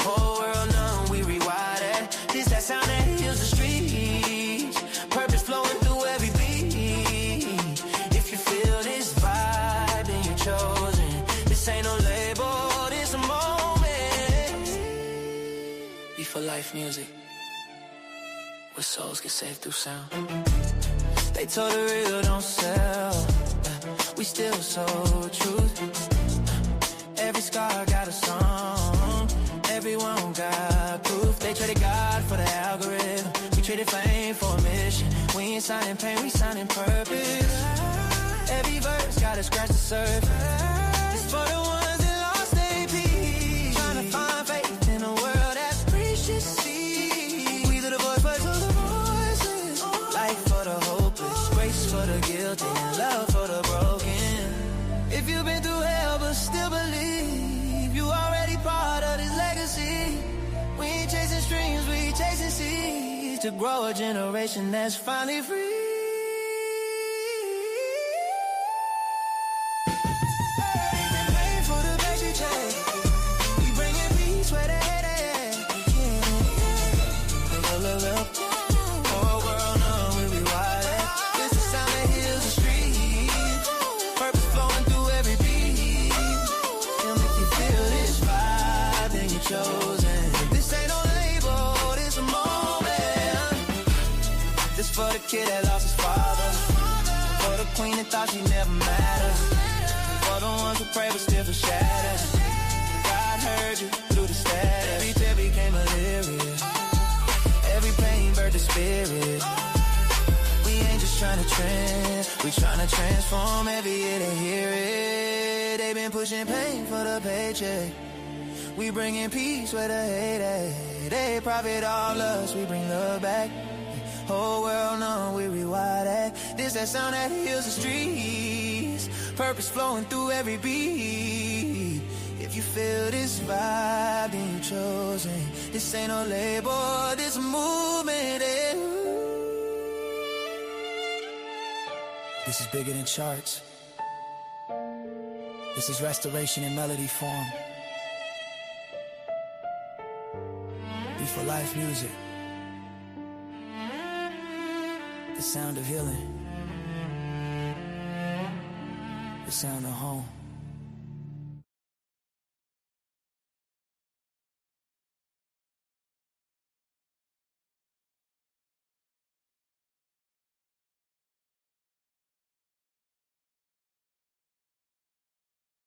Speaker 2: Whole world numb, we rewire that. This that sound that heals the streets. Purpose flowing through every beat. If you feel this vibe, then you're chosen. This ain't no label, this a moment. Be For Life music, where souls get saved through sound. They told the real don't sell. We still sold truth. Every scar got a song. Everyone got proof. They traded God for the algorithm. We traded fame for a mission. We ain't signing pain, we signing purpose. Every verse gotta scratch the surface. It's for the ones that lost their peace. Trying to find faith in a world that's precious. See, we the voice for the voices. Life for the hopeless, grace for the guilty, and love for the broken. If you've been through hell but still believe, you already part of this legacy. We ain't chasing streams, we chasing seeds to grow a generation that's finally free. Pain for the basic check. We bringing peace where the head at. Look up. Whole world know we rewire that. This the sound that heals the streets. Purpose flowing through every beat. It'll make you feel this vibe, then you're chosen. This ain't no label, this a moment. This for the kid that lost his father. For the queen that thought she never mattered. For the ones who pray but still feel shattered. God heard you through the static. Every tear became a lyric. Every pain birthed the spirit. We ain't just trying to trend, we trying to transform every year to hear it. They been pushing pain for the paycheck. We bringing peace where the hate at. They profit all us, we bring love back. Whole world know we rewire that. This that sound that heals the streets. Purpose flowing through every beat. If you feel this vibe, then you're chosen. This ain't no label, this a movement. This is bigger than charts. This is restoration in melody form. Be For Life music. The sound of healing. The sound of home.